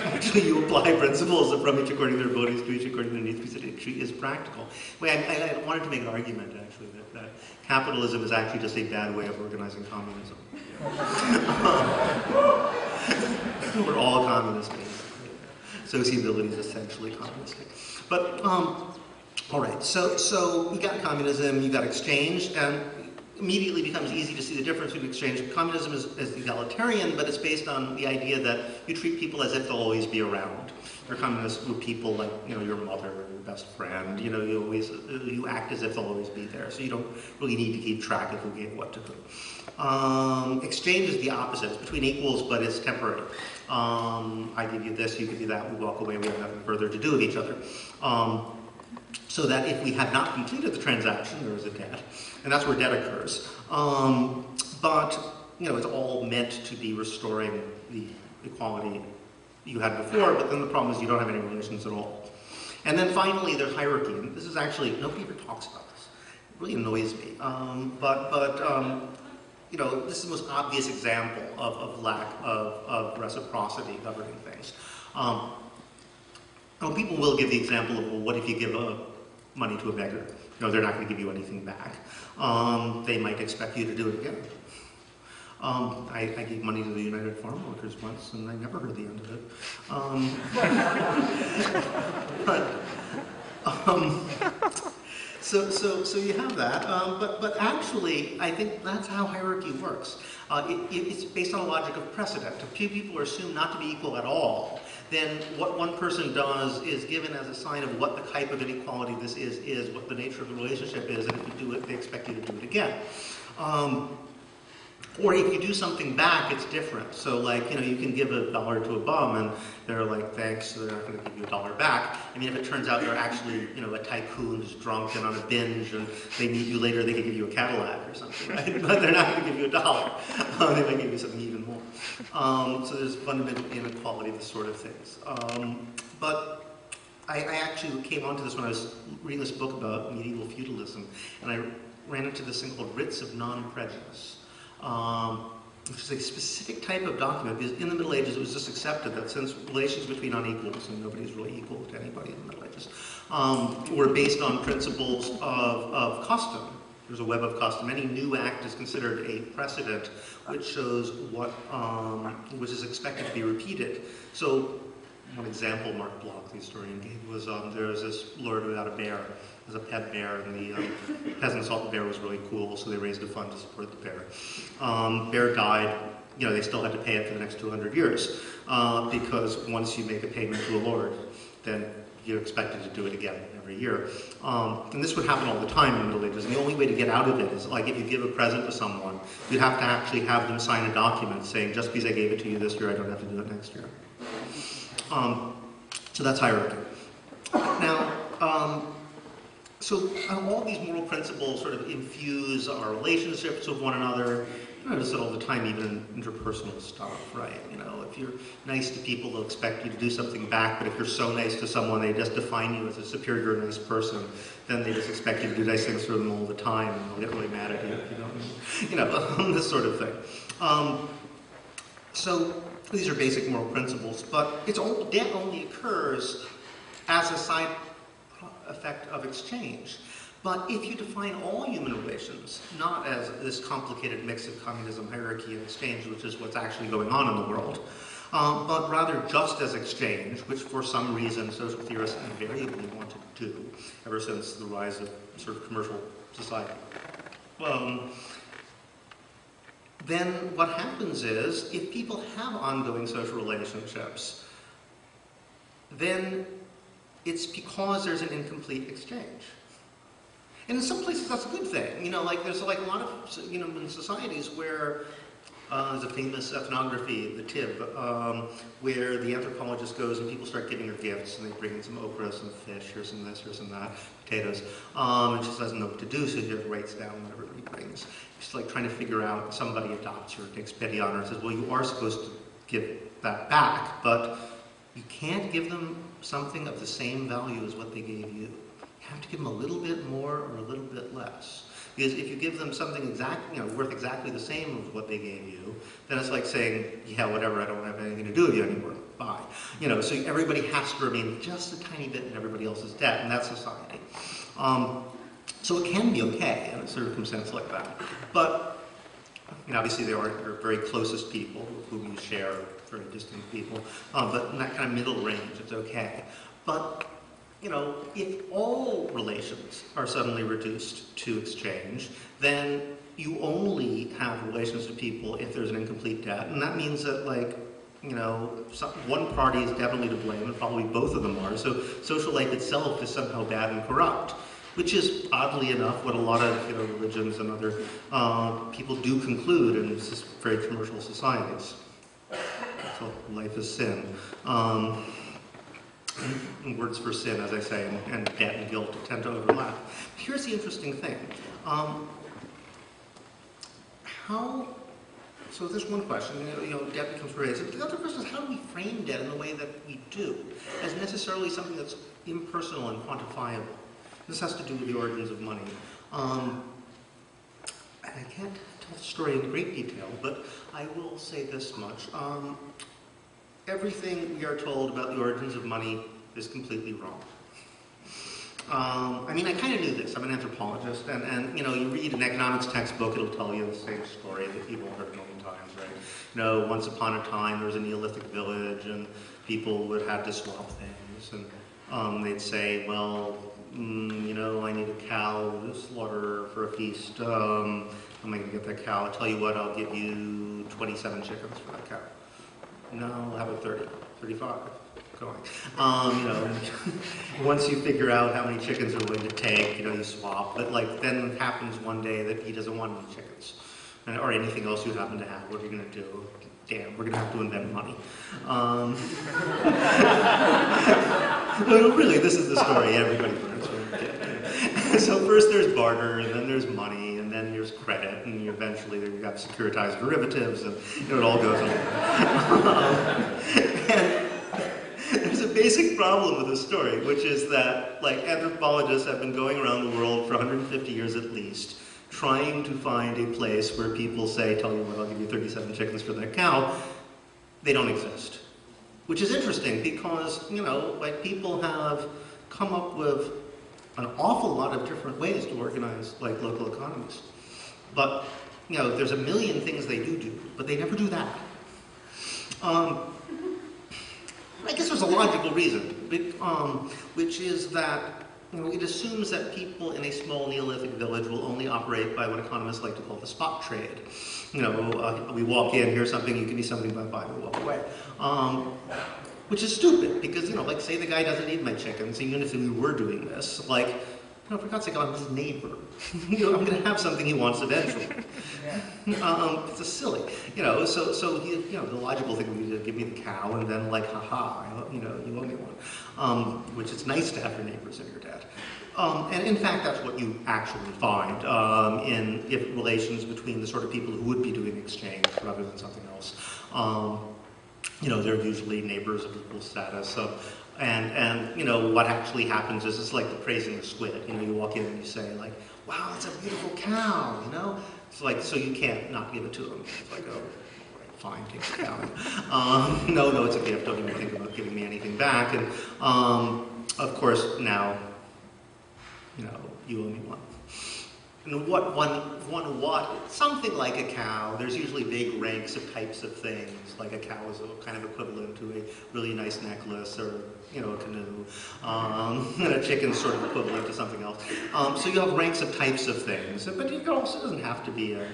Actually, you apply principles from each according to their abilities to each according to their needs, because it actually is practical. I wanted to make an argument, actually, that capitalism is actually just a bad way of organizing communism. We're all communist, basically. Sociability is essentially communistic. But, all right, so you got communism, you got exchange, and immediately becomes easy to see the difference between exchange. Communism is egalitarian, but it's based on the idea that you treat people as if they'll always be around. You're communist with people like, your mother, your best friend, you act as if they'll always be there, so you don't really need to keep track of who gave what to who. Exchange is the opposite. It's between equals, but it's temporary. I give you this, you give me that, we walk away, we have nothing further to do with each other. So that if we have not completed the transaction, there is a debt, and that's where debt occurs. But, it's all meant to be restoring the equality you had before, but then the problem is you don't have any relations at all. And then finally, there's hierarchy, and this is actually, nobody ever talks about this. It really annoys me. This is the most obvious example of lack of reciprocity governing things. People will give the example of, well, what if you give money to a beggar? They're not going to give you anything back. They might expect you to do it again. I gave money to the United Farm Workers once, and I never heard the end of it. So you have that, but actually, I think that's how hierarchy works. It's based on a logic of precedent. If two people are assumed not to be equal at all, then what one person does is given as a sign of what the type of inequality this is what the nature of the relationship is, and if you do it, they expect you to do it again. Or if you do something back, it's different. So like, you can give $1 to a bum and they're like, thanks, so they're not going to give you $1 back. I mean, if it turns out they're actually, a tycoon who's drunk and on a binge and they meet you later, they could give you a Cadillac or something, right? But they're not going to give you $1. They might give you something even more. So there's fundamental inequality, this sort of things. But I actually came onto this when I was reading this book about medieval feudalism, and I ran into this thing called writs of non-prejudice. Which is a specific type of document, because in the Middle Ages it was just accepted that since relations between unequals, and nobody's really equal to anybody in the Middle Ages, were based on principles of custom. There's a web of custom. Any new act is considered a precedent which shows what which is expected to be repeated. So one example Mark Bloch, the historian, gave was there was this lord who had a bear. As a pet bear, and the peasants thought the bear was really cool, so they raised a fund to support the bear. Bear died, they still had to pay it for the next 200 years, because once you make a payment to a lord, then you're expected to do it again every year. And this would happen all the time in the Middle Ages, and the only way to get out of it is, like if you give a present to someone, you'd have to actually have them sign a document saying, just because I gave it to you this year, I don't have to do it next year. So that's hierarchy. Now, so all these moral principles sort of infuse our relationships with one another. I notice it all the time, even in interpersonal stuff, right? You know, if you're nice to people, they'll expect you to do something back, but if you're so nice to someone, they just define you as a superior, nice person, then they just expect you to do nice things for them all the time, and they'll get really mad at you if you don't, you know, this sort of thing. So these are basic moral principles, but debt only occurs as a side effect of exchange. But if you define all human relations, not as this complicated mix of communism, hierarchy, and exchange, which is what's actually going on in the world, but rather just as exchange, which for some reason social theorists invariably wanted to do ever since the rise of sort of commercial society, then what happens is, if people have ongoing social relationships, then it's because there's an incomplete exchange. And in some places that's a good thing. You know, like there's like a lot of, you know, in societies where there's a famous ethnography, the TIB, where the anthropologist goes and people start giving her gifts, and they bring in some okra, some fish, here's some this, here's some that, potatoes, and she doesn't know what to do, so she just writes down what everybody brings. She's like trying to figure out, somebody adopts her, takes pity on her, and says, well, you are supposed to give that back, but you can't give them something of the same value as what they gave you. You have to give them a little bit more or a little bit less. Because if you give them something exactly, you know, worth exactly the same as what they gave you, then it's like saying, yeah, whatever, I don't have anything to do with you anymore, bye. You know, so everybody has to remain just a tiny bit in everybody else's debt, and that's society. So it can be okay in a circumstance like that. But, you know, obviously there are your very closest people with whom you share, very distant people, but in that kind of middle range, it's okay. But, you know, if all relations are suddenly reduced to exchange, then you only have relations to people if there's an incomplete debt. And that means that, like, you know, one party is definitely to blame, and probably both of them are. So social life itself is somehow bad and corrupt, which is, oddly enough, what a lot of, you know, religions and other people do conclude in very commercial societies. So life is sin. And words for sin, as I say, and debt and guilt tend to overlap. Here's the interesting thing. So there's one question, you know, debt becomes raised. The other question is, how do we frame debt in the way that we do, as necessarily something that's impersonal and quantifiable? This has to do with the origins of money. And I can't tell the story in great detail, but I will say this much. Everything we are told about the origins of money is completely wrong. I mean, I kind of knew this. I'm an anthropologist, and you know, you read an economics textbook, it'll tell you the same story that people have heard a million times, right? You know, once upon a time there was a Neolithic village, and people would have to swap things, and they'd say, well, you know, I need a cow to slaughter for a feast. I'm going to get that cow. I'll tell you what, I'll give you 27 chickens for that cow. No, how about 30, 35? Going. You know, once you figure out how many chickens are willing to take, you know, you swap. But like, then it happens one day that he doesn't want any chickens, or anything else you happen to have. What are you going to do? Damn, we're going to have to invent money. No, really, this is the story everybody learns when you're a kid. So first there's barter, and then there's money, and then there's credit, and eventually you've got securitized derivatives, and you know, it all goes on. And there's a basic problem with this story, which is that, like, anthropologists have been going around the world for 150 years at least, trying to find a place where people say, tell you what, I'll give you 37 chickens for that cow. They don't exist. Which is interesting because, you know, like, people have come up with an awful lot of different ways to organize, like, local economies. But, you know, there's a million things they do, but they never do that. I guess there's a logical reason, which is that, you know, it assumes that people in a small Neolithic village will only operate by what economists like to call the spot trade. You know, we walk in, here's something, you give me something, bye-bye, we walk away. Which is stupid, because, you know, like, say the guy doesn't need my chickens, even if we were doing this, like, for God's sake, I'm his neighbor. I'm going to have something he wants eventually. It's a silly, so the logical thing would be to give me the cow and then like, haha, you owe me one, which it's nice to have your neighbors in your debt. And in fact, that's what you actually find in relations between the sort of people who would be doing exchange rather than something else. They're usually neighbors of equal status. And what actually happens is it's like the praising the squid. You walk in and you say like, wow, that's a beautiful cow, It's like, so you can't not give it to them. It's like, oh, right, fine, take the cow. No, it's a gift. Don't even think about giving me anything back. And of course, now, you owe me one. And something like a cow, there's usually big ranks of types of things. Like a cow is a kind of equivalent to a really nice necklace or, a canoe. And a chicken's sort of equivalent to something else. So you have ranks of types of things. But it also doesn't have to be a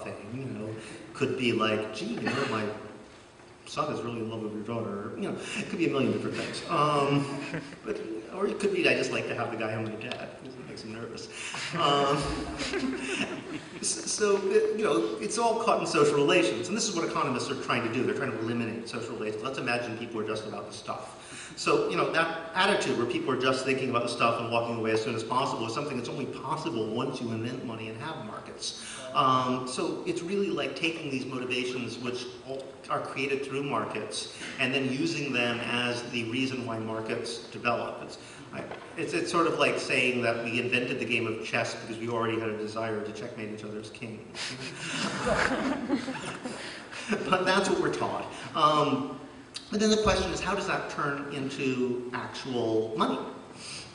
thing, Could be like, gee, my son is really in love with your daughter. It could be a million different things. Or it could be I just like to have the guy on my dad. It makes him nervous. It's all caught in social relations. And this is what economists are trying to do. They're trying to eliminate social relations. Let's imagine people are just about the stuff. So, that attitude where people are just thinking about the stuff and walking away as soon as possible is something that's only possible once you invent money and have markets. So it's really like taking these motivations which are created through markets and then using them as the reason why markets develop. It's sort of like saying that we invented the game of chess because we already had a desire to checkmate each other's kings. But that's what we're taught. But then the question is, how does that turn into actual money?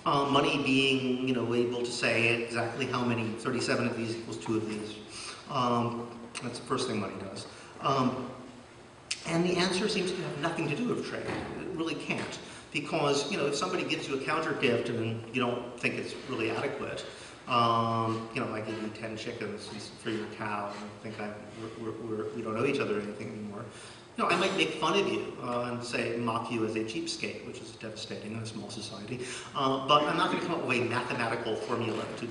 Money being, able to say exactly how many 37 of these equals 2 of these. That's the first thing money does. And the answer seems to have nothing to do with trade. It really can't. Because, if somebody gives you a counter gift and you don't think it's really adequate, I give you 10 chickens for your cow and think we don't owe each other anything anymore. I might make fun of you and say, mock you as a cheapskate, which is devastating in a small society. But I'm not going to come up with a mathematical formula to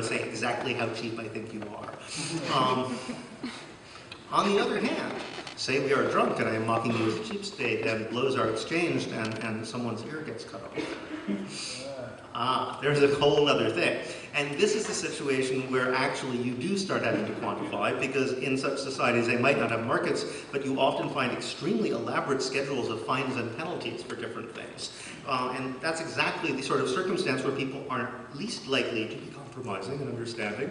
say exactly how cheap I think you are. On the other hand, say we are drunk and I am mocking you as a cheapskate and blows are exchanged and someone's ear gets cut off. There's a whole other thing. And this is the situation where actually you do start having to quantify, because in such societies they might not have markets, but you often find extremely elaborate schedules of fines and penalties for different things. And that's exactly the sort of circumstance where people aren't least likely to be compromising and understanding.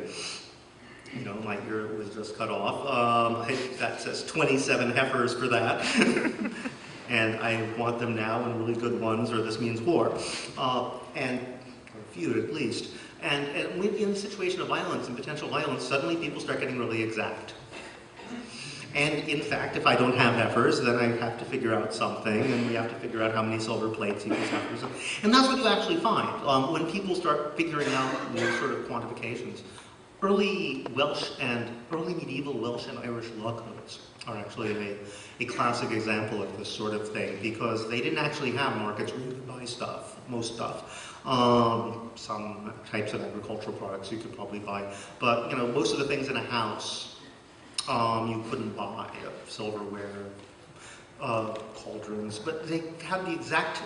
My ear was just cut off. That says 27 heifers for that. And I want them now, and really good ones, or this means war. And a few at least. And in the situation of violence and potential violence, suddenly people start getting really exact. And in fact, if I don't have heifers, then I have to figure out something, and we have to figure out how many silver plates equals heifers. And that's what you actually find when people start figuring out these sort of quantifications. Early medieval Welsh and Irish law codes are actually a classic example of this sort of thing, because they didn't actually have markets where you could buy stuff, most stuff. Some types of agricultural products you could probably buy, but most of the things in a house you couldn't buy, silverware, cauldrons, but they had the exact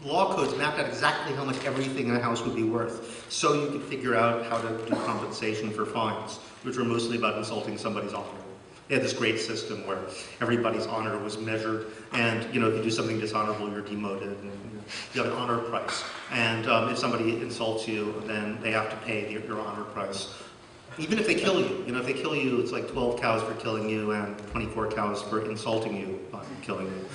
law codes mapped out exactly how much everything in a house would be worth, so you could figure out how to do compensation for fines, which were mostly about insulting somebody's honor. They had this great system where everybody's honor was measured, and if you do something dishonorable, you're demoted, and you have an honor price. And if somebody insults you, then they have to pay your honor price. Even if they kill you, if they kill you, it's like 12 cows for killing you and 24 cows for insulting you, not killing you.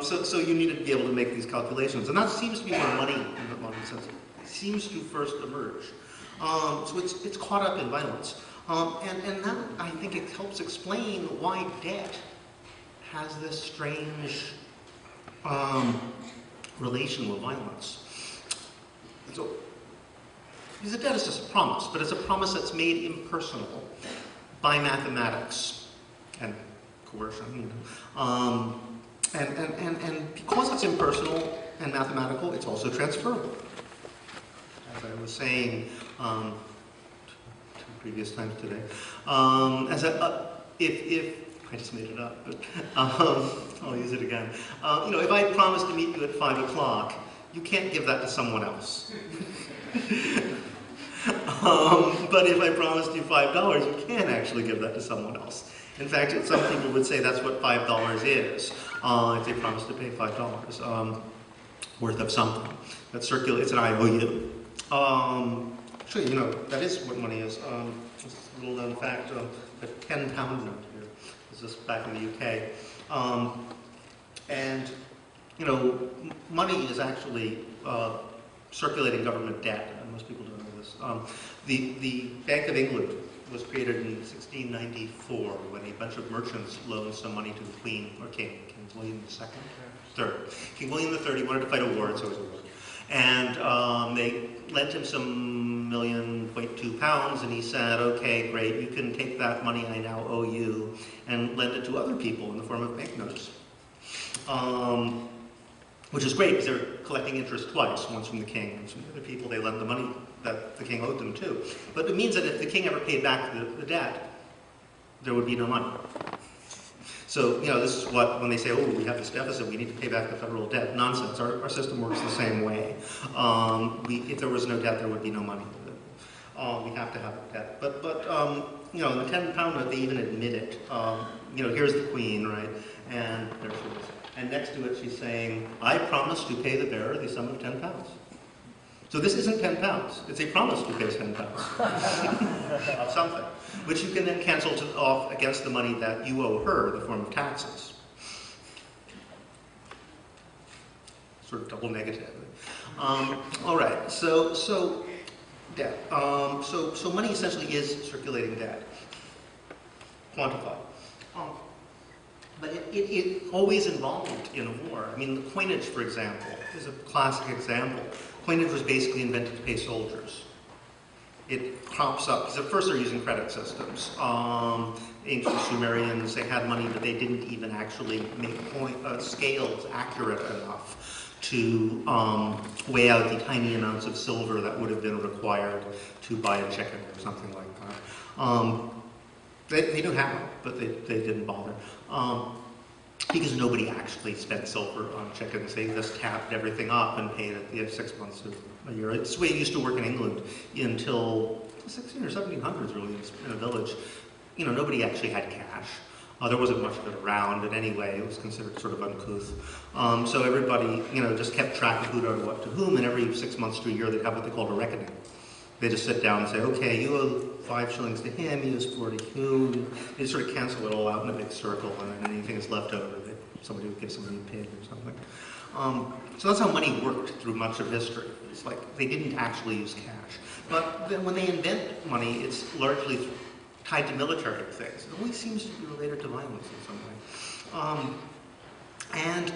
So you need to be able to make these calculations. And that seems to be where money, in the modern sense, seems to first emerge. So it's caught up in violence. And that, I think, it helps explain why debt has this strange relation with violence. So, because a debt is just a promise, but it's a promise that's made impersonal by mathematics and coercion. And because it's impersonal, and mathematical, it's also transferable. As I was saying two previous times today, if I just made it up, but I'll use it again. If I promise to meet you at 5 o'clock, you can't give that to someone else. But if I promised you $5, you can actually give that to someone else. In fact, some people would say that's what $5 is, if they promise to pay $5 worth of something. That circulates an IOU. Actually, that is what money is. Just a little known fact, a £10 note here. This is back in the UK. Money is actually circulating government debt. Most people don't know this. The Bank of England was created in 1694 when a bunch of merchants loaned some money to the Queen, or King William II? Third. King William III, he wanted to fight a war, it's always a war. And they lent him some £1.2 million, and he said, okay, great, you can take that money I now owe you and lend it to other people in the form of banknotes. Which is great because they're collecting interest twice, once from the king, once from the other people. They lend the money that the king owed them too. But it means that if the king ever paid back the debt, there would be no money. So, this is what, when they say, oh, we have this deficit, we need to pay back the federal debt. Nonsense. Our system works the same way. If there was no debt, there would be no money. We have to have a debt. But in the £10 note, they even admit it. Here's the queen, right? And there she is. And next to it, she's saying, I promise to pay the bearer the sum of £10. So this isn't £10. It's a promise to pay £10 of something, which you can then cancel off against the money that you owe her in the form of taxes. Sort of double negative. All right. So debt. So money essentially is circulating debt, quantified. But it always involved in a war. I mean, the coinage, for example, is a classic example. Coinage was basically invented to pay soldiers. It crops up, because at first they're using credit systems. Ancient Sumerians, they had money, but they didn't even actually make scales accurate enough to weigh out the tiny amounts of silver that would have been required to buy a chicken or something like that. They knew how, but they didn't bother. Because nobody actually spent silver on chickens. They just tapped everything up and paid it 6 months of a year. It's the way it used to work in England until the 1600s or 1700s, really, in a village. Nobody actually had cash. There wasn't much of it around, and anyway, it was considered sort of uncouth. So everybody, just kept track of who owed what to whom, and every 6 months to a year they'd have what they called a reckoning. They just sit down and say, okay, you owe 5 shillings to him, he owes 4 to you. They sort of cancel it all out in a big circle, and then anything that's left over, somebody would give somebody a pig or something. So that's how money worked through much of history. It's like they didn't actually use cash. But then when they invent money, it's largely tied to military things. It always seems to be related to violence in some way. And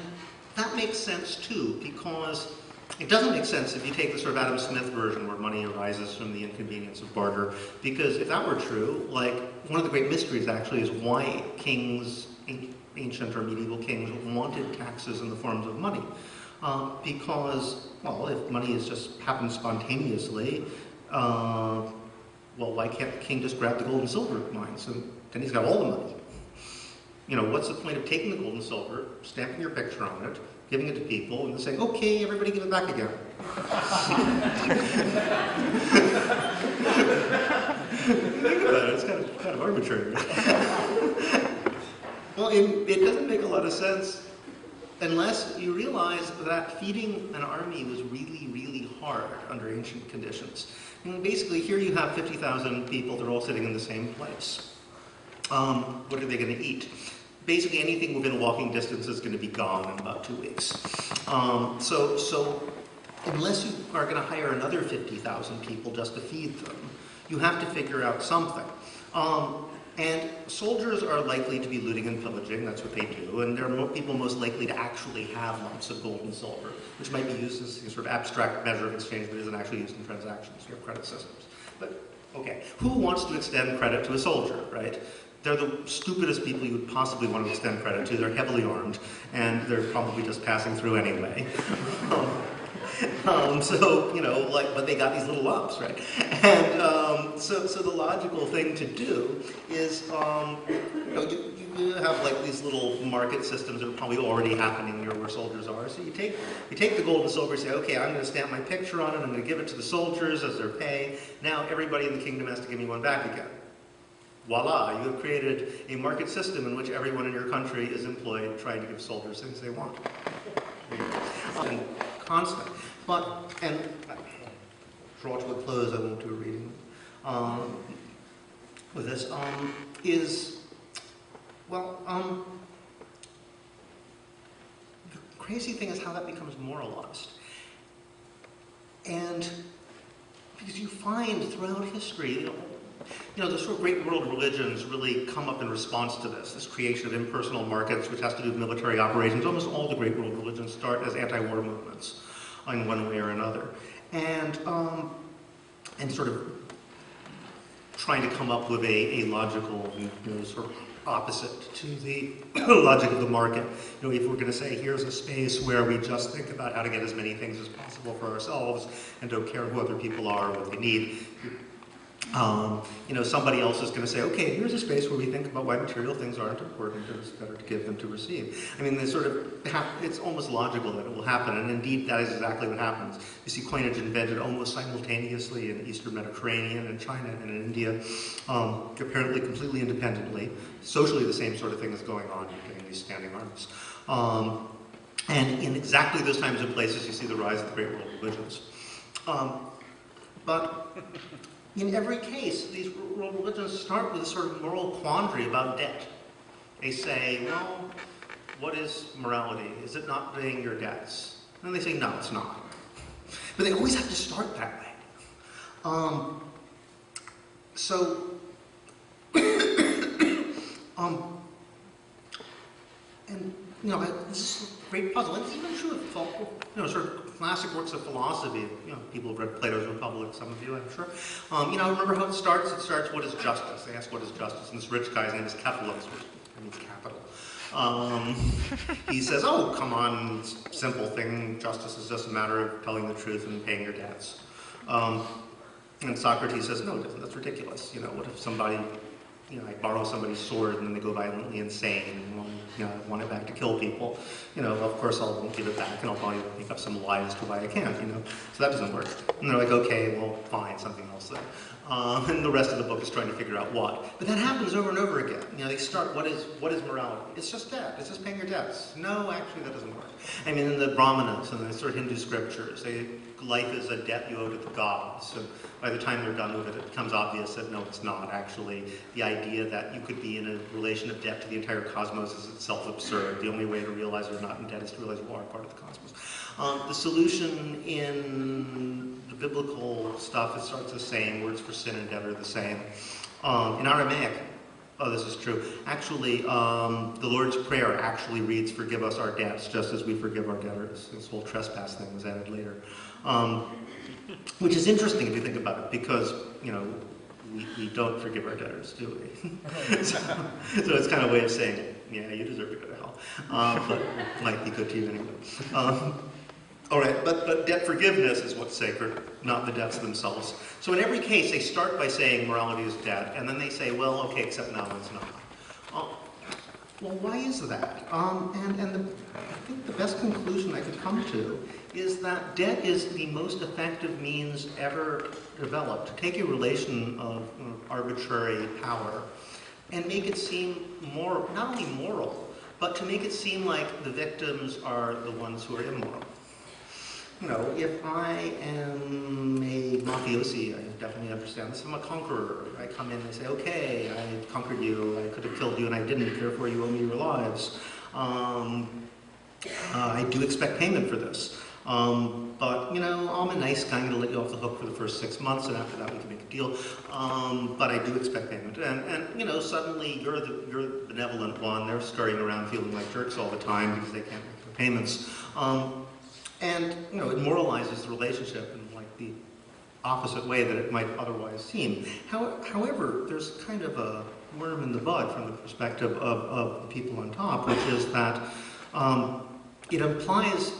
that makes sense too, because it doesn't make sense if you take the sort of Adam Smith version where money arises from the inconvenience of barter, because if that were true, one of the great mysteries actually is why kings, ancient or medieval kings, wanted taxes in the forms of money. Because, if money is just happens spontaneously, why can't the king just grab the gold and silver mines? And then he's got all the money. What's the point of taking the gold and silver, stamping your picture on it, giving it to people, and saying, okay, everybody give it back again. Think about it, it's kind of arbitrary. Well, it doesn't make a lot of sense unless you realize that feeding an army was really, really hard under ancient conditions. Basically, here you have 50,000 people, they're all sitting in the same place. What are they going to eat? Basically, anything within walking distance is going to be gone in about 2 weeks. So unless you are going to hire another 50,000 people just to feed them, you have to figure out something. And soldiers are likely to be looting and pillaging, that's what they do, and there are people most likely to actually have lumps of gold and silver, which might be used as a sort of abstract measure of exchange but isn't actually used in transactions. You have credit systems. But, okay, who wants to extend credit to a soldier, right? they're the stupidest people you would possibly want to extend credit to. They're heavily armed, and they're probably just passing through anyway. So, but they got these little lumps, right? And so the logical thing to do is, you have like these little market systems that are probably already happening near where soldiers are. So you take the gold and silver and say, okay, I'm going to stamp my picture on it, I'm going to give it to the soldiers as their pay. Now everybody in the kingdom has to give me one back again. Voila, you have created a market system in which everyone in your country is employed trying to give soldiers things they want. And constant. And draw to a close, I won't do a reading with this, the crazy thing is how that becomes moralized. And because you find throughout history, the sort of great world religions really come up in response to this creation of impersonal markets, which has to do with military operations. Almost all the great world religions start as anti-war movements in one way or another. And sort of trying to come up with a logical, sort of opposite to the logic of the market. If we're going to say, here's a space where we just think about how to get as many things as possible for ourselves and don't care who other people are, what they need. Somebody else is going to say, okay, here's a space where we think about why material things aren't important, and it's better to give than to receive. I mean, it's almost logical that it will happen, and indeed that is exactly what happens. You see coinage invented almost simultaneously in the Eastern Mediterranean and China and in India, apparently completely independently. Socially, the same sort of thing is going on. You're getting these standing armies. And in exactly those times and places, you see the rise of the great world religions. But in every case, these world religions start with a sort of moral quandary about debt. They say, well, what is morality? Is it not paying your debts? And they say, no, it's not. But they always have to start that way. This is a great puzzle. And it's even true of sort of classic works of philosophy. People have read Plato's Republic, some of you, I'm sure. I remember how it starts. It starts, what is justice? They ask, what is justice? And this rich guy's name is Kephalus, which means capital. He says, oh, come on, simple thing. Justice is just a matter of telling the truth and paying your debts. And Socrates says, no, it isn't. That's ridiculous. What if somebody, I borrow somebody's sword and then they go violently insane and want it back to kill people. Of course I won't give it back and I'll probably make up some lie as to why I can't, So that doesn't work. And they're like, okay, well, fine, something else then. And the rest of the book is trying to figure out what. But that happens over and over again. They start, what is morality? It's just debt. It's just paying your debts. No, actually, that doesn't work. I mean, in the Brahmanas and the sort of Hindu scriptures, life is a debt you owe to the gods. And by the time they're done with it, it becomes obvious that no, it's not. Actually, the idea that you could be in a relation of debt to the entire cosmos is itself absurd. The only way to realize you're not in debt is to realize you are part of the cosmos. The solution in the biblical stuff, it starts the same. Words for sin and debt are the same. In Aramaic, this is true. Actually, the Lord's Prayer actually reads, forgive us our debts, just as we forgive our debtors. This whole trespass thing was added later. Which is interesting if you think about it, because, we don't forgive our debtors, do we? so it's kind of a way of saying, yeah, you deserve to go to hell. But it might be good to you anyway. All right, but debt forgiveness is what's sacred, not the debts themselves. So in every case, they start by saying morality is debt, and then they say, well, okay, except now it's not. Well, why is that? I think the best conclusion I could come to is that debt is the most effective means ever developed to take a relation of arbitrary power and make it seem more, not only moral, but to make it seem like the victims are the ones who are immoral. If I am a mafiosi, I definitely understand this. I'm a conqueror. I come in and I say, okay, I conquered you, I could have killed you and I didn't, therefore you owe me your lives. I do expect payment for this. But, I'm a nice guy, I'm going to let you off the hook for the first 6 months, and after that we can make a deal. But I do expect payment. And suddenly you're the benevolent one. They're scurrying around feeling like jerks all the time because they can't make their payments. And, it moralizes the relationship in, the opposite way that it might otherwise seem. However, there's kind of a worm in the bud from the perspective of the people on top, which is that it implies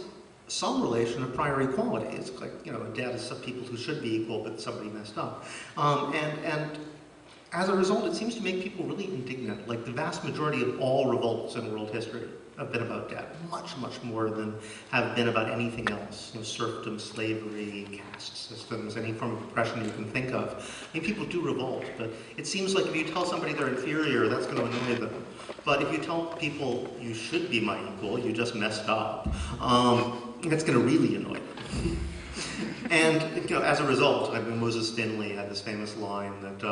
some relation of prior equality. It's like, you know, a debt is some people who should be equal, but somebody messed up. And as a result, it seems to make people really indignant. Like the vast majority of all revolts in world history have been about debt, much, much more than have been about anything else. You know, serfdom, slavery, caste systems, any form of oppression you can think of. I mean, people do revolt, but it seems like if you tell somebody they're inferior, that's going to annoy them. But if you tell people you should be my equal, you just messed up, that's going to really annoy them. And you know, as a result, I mean, Moses Finley had this famous line that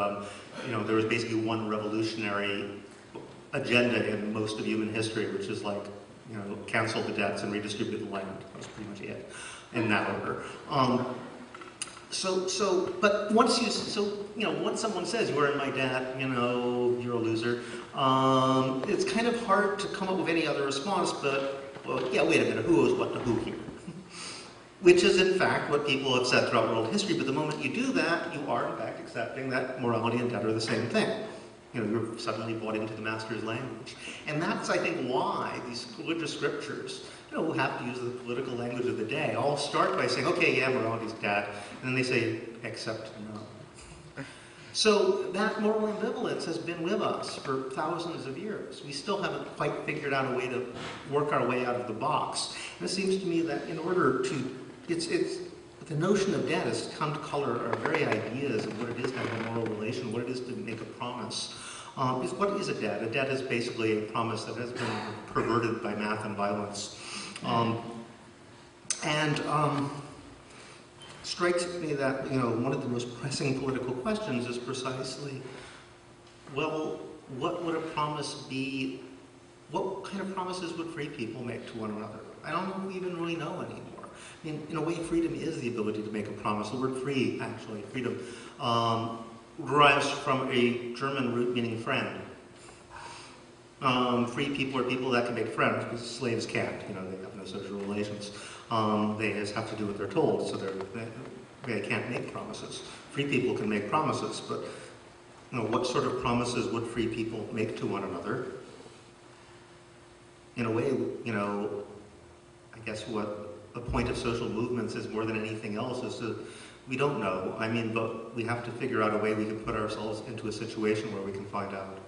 you know, there was basically one revolutionary agenda in most of human history, which is like, you know, cancel the debts and redistribute the land. That was pretty much it, in that order. But once you know, once someone says you're in my debt, you know, you're a loser, it's kind of hard to come up with any other response. But well, yeah, wait a minute, who owes what to who here? Which is in fact what people have said throughout world history. But the moment you do that, you are in fact accepting that morality and debt are the same thing. You know, you're suddenly bought into the master's language. And that's, I think, why these religious scriptures, you know, have to use the political language of the day, all start by saying, okay, yeah, morality's dead. And then they say, except no. So that moral ambivalence has been with us for thousands of years. We still haven't quite figured out a way to work our way out of the box. And it seems to me that in order to, the notion of debt has come to color our very ideas of what it is to have a moral relation, what it is to make a promise. Is what is a debt? A debt is basically a promise that has been perverted by math and violence. Strikes me that, you know, one of the most pressing political questions is precisely, well, what would a promise be? What kind of promises would free people make to one another? I don't know if we even really know anymore. I mean, in a way, freedom is the ability to make a promise. The word free, actually, freedom, derives from a German root meaning friend. Free people are people that can make friends, because slaves can't. You know, they have no social relations. They just have to do what they're told, so they can't make promises. Free people can make promises, but you know, what sort of promises would free people make to one another? In a way, you know, I guess what the point of social movements is more than anything else is to, we don't know. I mean, but we have to figure out a way we can put ourselves into a situation where we can find out.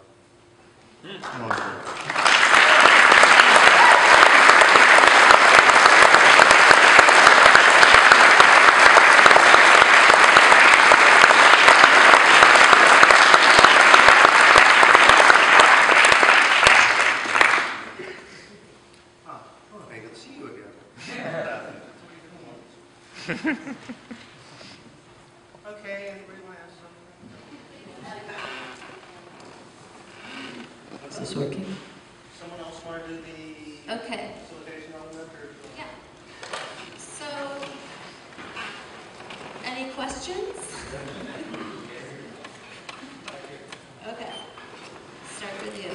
I can see you again. Okay, anybody want to ask something? Is this working? Someone else want to do the Okay. facilitation element? Yeah. So, any questions? Okay. Start with you.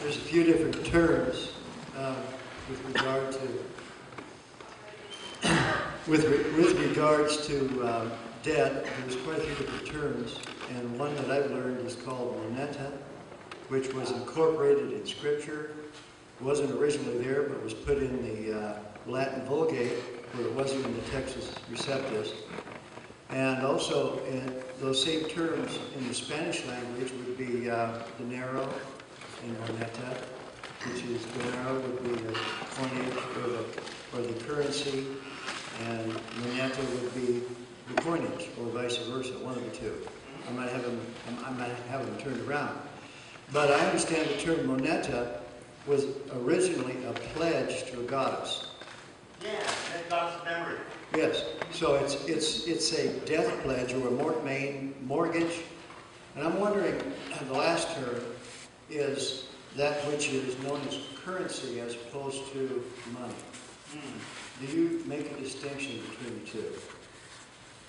There's a few different terms with regard to with regards to debt. There's quite a few different terms, and one that I've learned is called moneta, which was incorporated in Scripture. It wasn't originally there, but was put in the Latin Vulgate, where it wasn't in the Textus Receptus. And also, those same terms in the Spanish language would be dinero and moneta, which is dinero would be the coinage or the currency, and moneta would be the coinage, or vice versa, one of the two. I might have them turned around. But I understand the term moneta was originally a pledge to a goddess. Yeah, that goddess of memory. Yes, so it's a death pledge or a mortgage. And I'm wondering, the last term is that which is known as currency as opposed to money. Do you make a distinction between the two?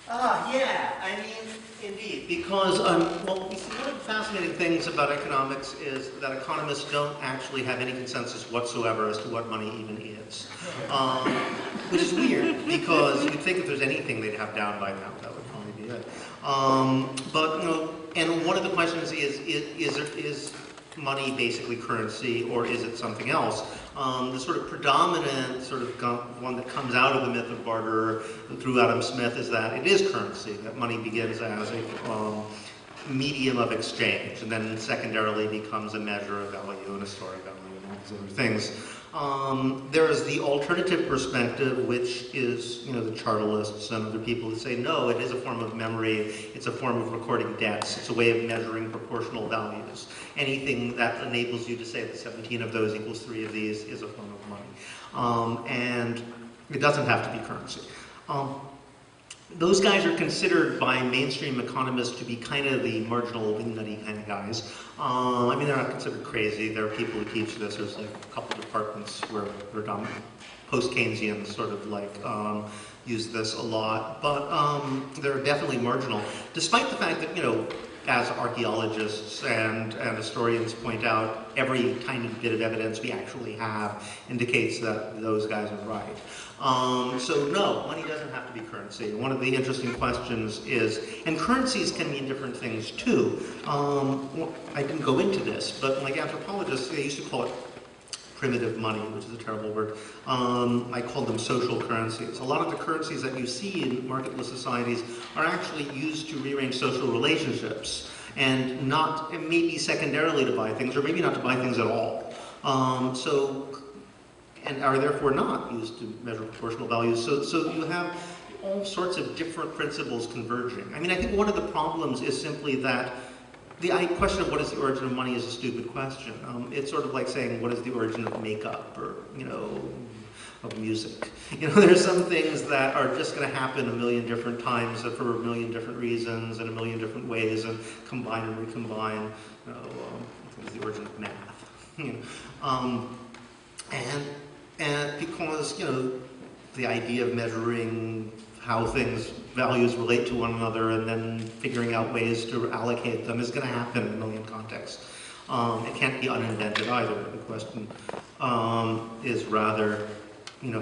Yeah, I mean, indeed, because, well, you see, one of the fascinating things about economics is that economists don't actually have any consensus whatsoever as to what money even is. Which is weird, because you'd think if there's anything they'd have down by now, that would probably be yeah. But, and one of the questions is money basically currency, or is it something else? The sort of predominant sort of one that comes out of the myth of barter through Adam Smith is that it is currency, that money begins as a medium of exchange, and then secondarily becomes a measure of value and a store of value and all these other things. There is the alternative perspective, which is, the chartalists and other people that say, no, it is a form of memory, it's a form of recording debts, it's a way of measuring proportional values. Anything that enables you to say that 17 of those equals 3 of these is a form of money. And it doesn't have to be currency. Those guys are considered by mainstream economists to be kind of the marginal wingnutty kind of guys. I mean, they're not considered crazy. There are people who teach this. There's like a couple departments where they're post-Keynesians sort of like use this a lot. But they're definitely marginal, despite the fact that, as archaeologists and historians point out, every tiny bit of evidence we actually have indicates that those guys are right. So no, money doesn't have to be currency. One of the interesting questions is, and currencies can mean different things too. I didn't go into this, but like anthropologists, they used to call it primitive money, which is a terrible word. I call them social currencies. A lot of the currencies that you see in marketless societies are actually used to rearrange social relationships, and not maybe secondarily to buy things, or maybe not to buy things at all. And are therefore not used to measure proportional values. So you have all sorts of different principles converging. I mean, I think one of the problems is simply that the question of what is the origin of money is a stupid question. It's sort of like saying, what is the origin of makeup, or, of music? There's some things that are just going to happen a million different times for a million different reasons in a million different ways, and combine and recombine. What is the origin of math? And because, the idea of measuring how values relate to one another and then figuring out ways to allocate them is going to happen in a million contexts. It can't be uninvented either. The question is rather,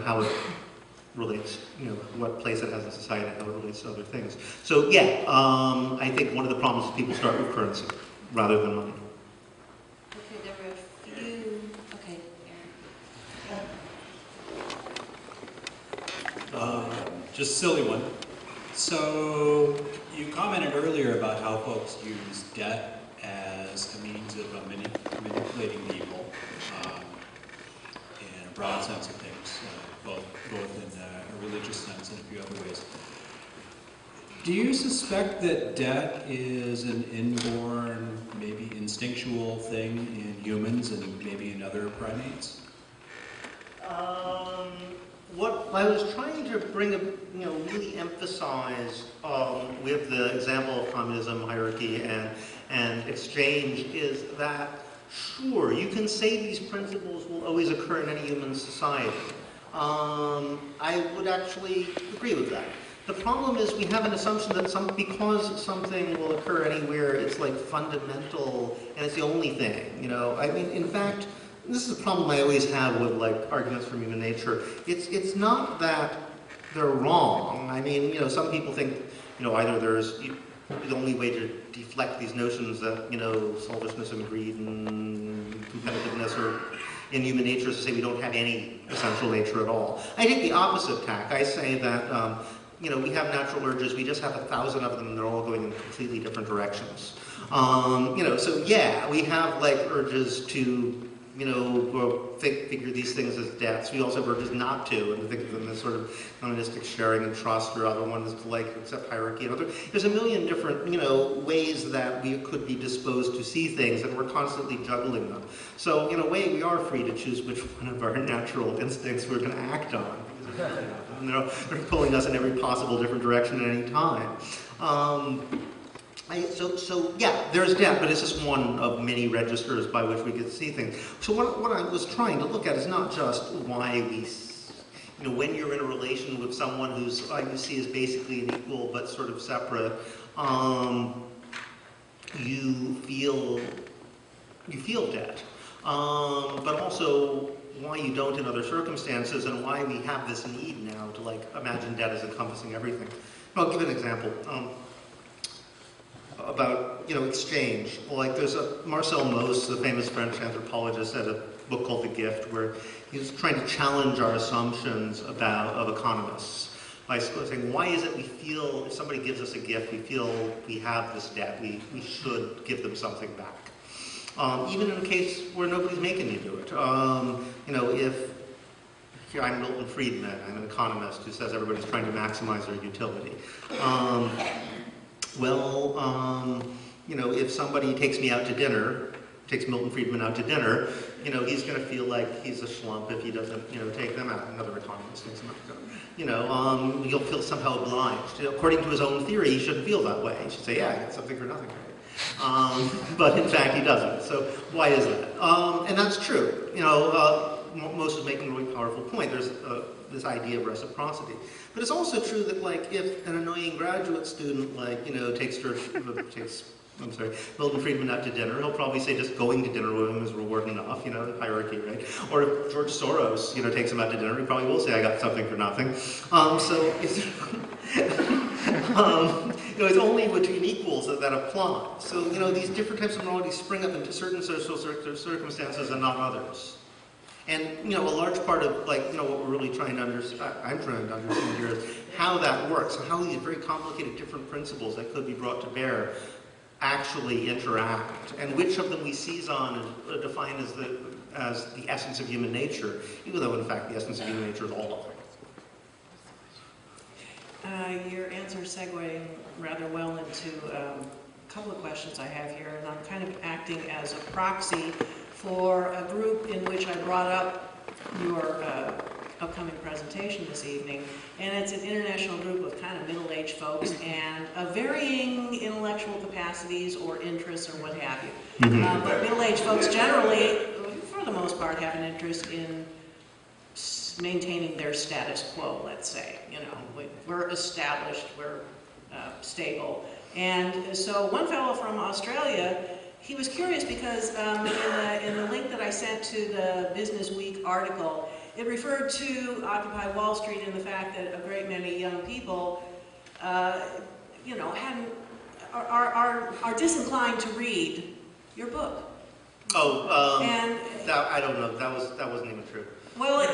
how it relates, what place it has in society and how it relates to other things. So yeah, I think one of the problems is people start with currency rather than money. Okay, there were a few. Okay, Just a silly one. So you commented earlier about how folks use debt as a means of manipulating people in a broad sense of things, both in a religious sense and a few other ways. Do you suspect that debt is an inborn, maybe instinctual thing in humans and maybe in other primates? What I was trying to really emphasize with the example of communism, hierarchy, and exchange is that, sure, you can say these principles will always occur in any human society. I would actually agree with that. The problem is we have an assumption that because something will occur anywhere, it's like fundamental and it's the only thing. I mean, in fact, this is a problem I always have with arguments from human nature. It's not that they're wrong. I mean, some people think, either there's the only way to deflect these notions that, selfishness and greed and competitiveness are in human nature is to say we don't have any essential nature at all. I take the opposite tack. I say that, we have natural urges. We just have 1,000 of them, and they're all going in completely different directions. So yeah, we have urges to figure these things as debts. We also have urges not to, and to think of them as sort of communistic sharing and trust, or other ones to accept hierarchy and other. There's a million different, ways that we could be disposed to see things, and we're constantly juggling them. So in a way, we are free to choose which one of our natural instincts we're going to act on. They're pulling us in every possible different direction at any time. So yeah, there's debt, but it's just one of many registers by which we get to see things. So what I was trying to look at is not just why we, when you're in a relation with someone who's you see as basically an equal but sort of separate, you feel debt, but also why you don't in other circumstances, and why we have this need now to imagine debt as encompassing everything. I'll give an example. about, you know, exchange. Like there's Marcel Mauss, the famous French anthropologist, had a book called The Gift, where he was trying to challenge our assumptions of economists by saying, why is it we feel, if somebody gives us a gift, we feel we have this debt, we should give them something back. Even in a case where nobody's making you do it. You know, here I'm Milton Friedman, I'm an economist who says everybody's trying to maximize their utility. You know, if somebody takes me out to dinner, takes Milton Friedman out to dinner, you know, he's going to feel like he's a schlump if he doesn't, you know, take them out. Another economist takes them out to dinner. You know, he'll feel somehow obliged. According to his own theory, he shouldn't feel that way. He should say, yeah, I got something for nothing. But in fact, he doesn't. So why is that? And that's true. You know, Mauss is making a really powerful point. There's this idea of reciprocity. But it's also true that, like, if an annoying graduate student, like, you know, takes Milton Friedman out to dinner, he'll probably say just going to dinner with him is reward enough, you know, hierarchy, right? Or if George Soros, you know, takes him out to dinner, he probably will say, I got something for nothing. So it's, you know, it's only between equals that apply. So, you know, these different types of morality spring up into certain social circumstances and not others. And, you know, a large part of, like, you know, what we're really trying to understand, I'm trying to understand here, is how that works, and how these very complicated different principles that could be brought to bear actually interact, and which of them we seize on and define as the essence of human nature, even though, in fact, the essence of human nature is all of it. Your answer is segueing rather well into a couple of questions I have here, and I'm kind of acting as a proxy for a group in which I brought up your upcoming presentation this evening, and it's an international group of kind of middle-aged folks and of varying intellectual capacities or interests or what have you. But middle-aged folks generally, for the most part, have an interest in maintaining their status quo, let's say. You know, we're established, we're stable. And so one fellow from Australia, he was curious because in the link that I sent to the Business Week article, it referred to Occupy Wall Street and the fact that a great many young people, you know, are disinclined to read your book. And I don't know. That wasn't even true. Well, I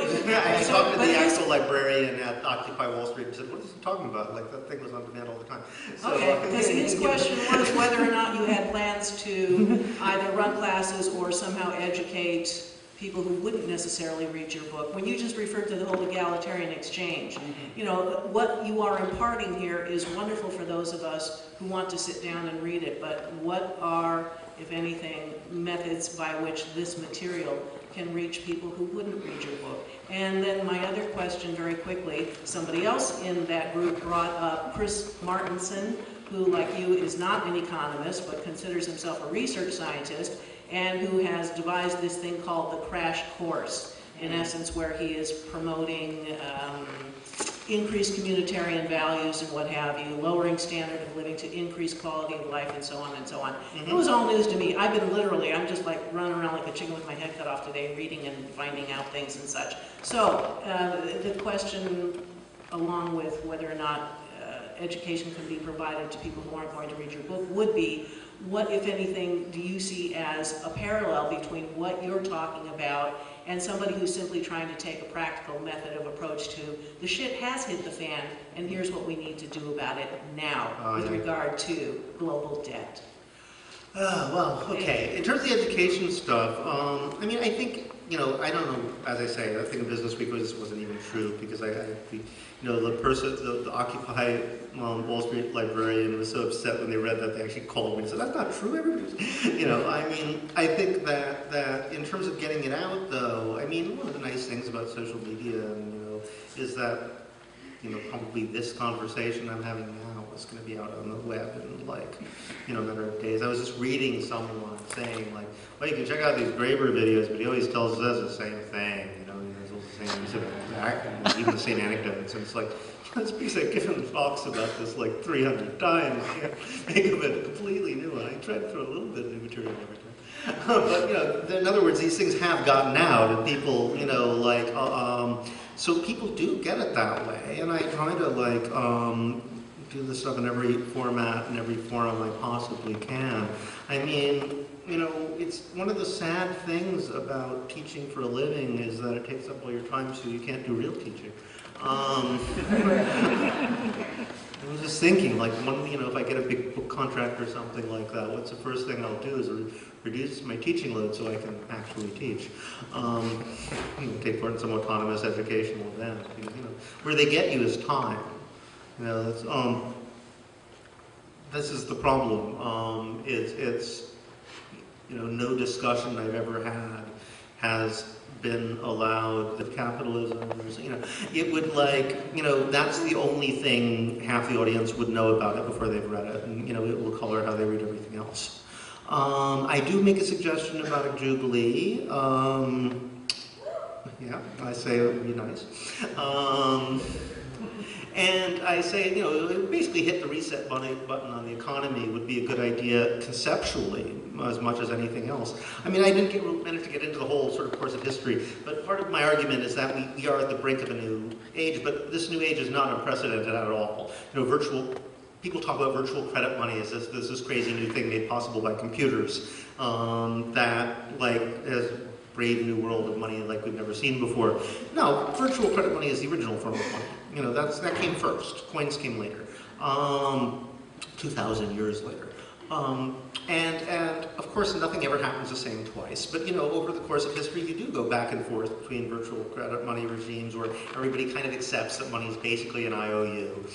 talked to the actual librarian at Occupy Wall Street and said, "What is he talking about? Like that thing was on demand all the time." So, okay, because his question was whether or not you had plans to either run classes or somehow educate people who wouldn't necessarily read your book. When you just referred to the whole egalitarian exchange, you know, what you are imparting here is wonderful for those of us who want to sit down and read it, but what are, if anything, methods by which this material can reach people who wouldn't read your book? And then my other question, very quickly, somebody else in that group brought up Chris Martenson, who, like you, is not an economist, but considers himself a research scientist, and who has devised this thing called the crash course, in essence, where he is promoting increased communitarian values and what have you, lowering standard of living to increase quality of life, and so on and so on. It was all news to me. I'm just like running around like a chicken with my head cut off today, reading and finding out things and such. So the question, along with whether or not education can be provided to people who aren't going to read your book, would be, what, if anything, do you see as a parallel between what you're talking about and somebody who's simply trying to take a practical method of approach to the shit has hit the fan, and here's what we need to do about it now with regard to global debt? Well, okay. In terms of the education stuff, I mean, I think, you know, I don't know, as I say, I think Business Week wasn't even true, because you know, the Occupy Wall Street librarian was so upset when they read that they actually called me and said, that's not true, everybody's, you know, I mean, I think that in terms of getting it out, though, I mean, one of the nice things about social media, you know, is that, you know, probably this conversation I'm having now is going to be out on the web in, like, you know, a matter of days. I was just reading someone saying, like, well, you can check out these Graeber videos, but he always tells us the same thing, you know, he has all the same, even the same anecdotes, and it's like, that's because I've given talks about this like 300 times, you can't think of it completely new, and I tried to throw a little bit of new material every time. But, you know, in other words, these things have gotten out, and people, you know, like, so people do get it that way, and I try to, like, do this stuff in every format and every forum I possibly can. I mean, you know, it's one of the sad things about teaching for a living is that it takes up all your time, so you can't do real teaching. I was just thinking, like, if I get a big book contract or something like that, what's the first thing I'll do is reduce my teaching load so I can actually teach. Take part in some autonomous educational event. You know, where they get you is time. You know, that's, this is the problem. It's you know, no discussion I've ever had has been allowed that capitalism, you know, it would that's the only thing half the audience would know about it before they've read it, and, you know, it will color how they read everything else. I do make a suggestion about a jubilee. Yeah, I say it would be nice. And I say, you know, basically hit the reset button on the economy would be a good idea conceptually, as much as anything else. I mean, I didn't manage to get into the whole sort of course of history, but part of my argument is that we are at the brink of a new age, but this new age is not unprecedented at all. You know, people talk about virtual credit money as this crazy new thing made possible by computers that, like, has brave new world of money like we've never seen before. No, virtual credit money is the original form of money. You know, that came first. Coins came later, 2,000 years later. And of course, nothing ever happens the same twice. But, you know, over the course of history, you do go back and forth between virtual credit money regimes where everybody kind of accepts that money is basically an IOU,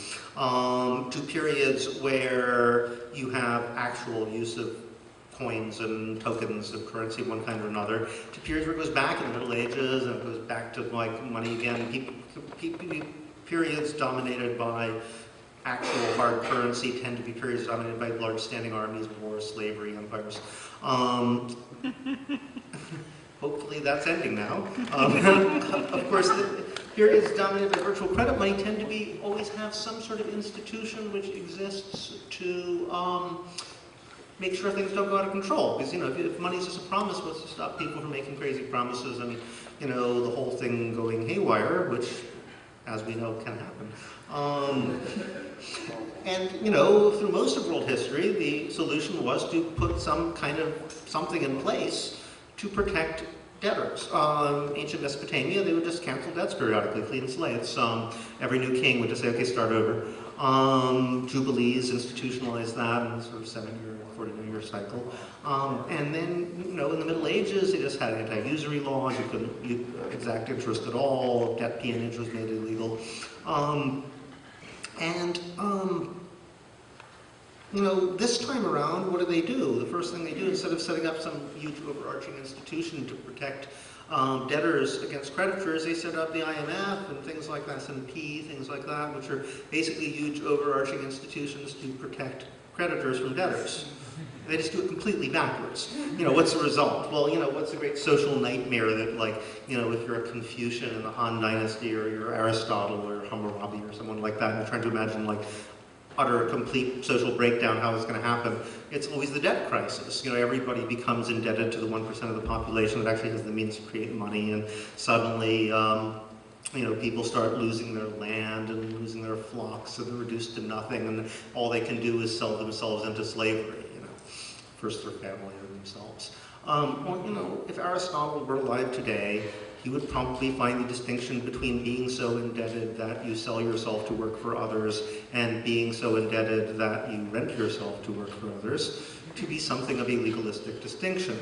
to periods where you have actual use of coins and tokens of currency of one kind or another, to periods where it goes back in the Middle Ages and it goes back to like money again. Periods dominated by actual hard currency tend to be periods dominated by large standing armies, wars, slavery, empires. Hopefully that's ending now. Of course, the periods dominated by virtual credit money tend to always have some sort of institution which exists to make sure things don't go out of control. Because, you know, if money's just a promise, what's to stop people from making crazy promises and, you know, the whole thing going haywire, which, as we know, can happen. And, you know, through most of world history, the solution was to put some kind of something in place to protect debtors. Ancient Mesopotamia, they would just cancel debts periodically, clean slates. Every new king would just say, okay, start over. Jubilees institutionalized that in a sort of 7-year, 49-year cycle. And then, you know, in the Middle Ages, they just had anti-usury laws. You couldn't exact interest at all. Debt peonage was made illegal. You know, this time around, what do? The first thing they do, instead of setting up some huge overarching institution to protect debtors against creditors, they set up the IMF and things like that, S&P, things like that, which are basically huge overarching institutions to protect creditors from debtors. They just do it completely backwards. You know, what's the result? Well, you know, what's the great social nightmare that, like, you know, if you're a Confucian in the Han Dynasty or you're Aristotle or Hammurabi or someone like that, and you're trying to imagine, like, utter, complete social breakdown, how it's going to happen, it's always the debt crisis. You know, everybody becomes indebted to the 1% of the population that actually has the means to create money, and suddenly, you know, people start losing their land and losing their flocks, and they're reduced to nothing, and all they can do is sell themselves into slavery, you know, first their family or themselves. Well, you know, if Aristotle were alive today, he would probably find the distinction between being so indebted that you sell yourself to work for others and being so indebted that you rent yourself to work for others to be something of a legalistic distinction.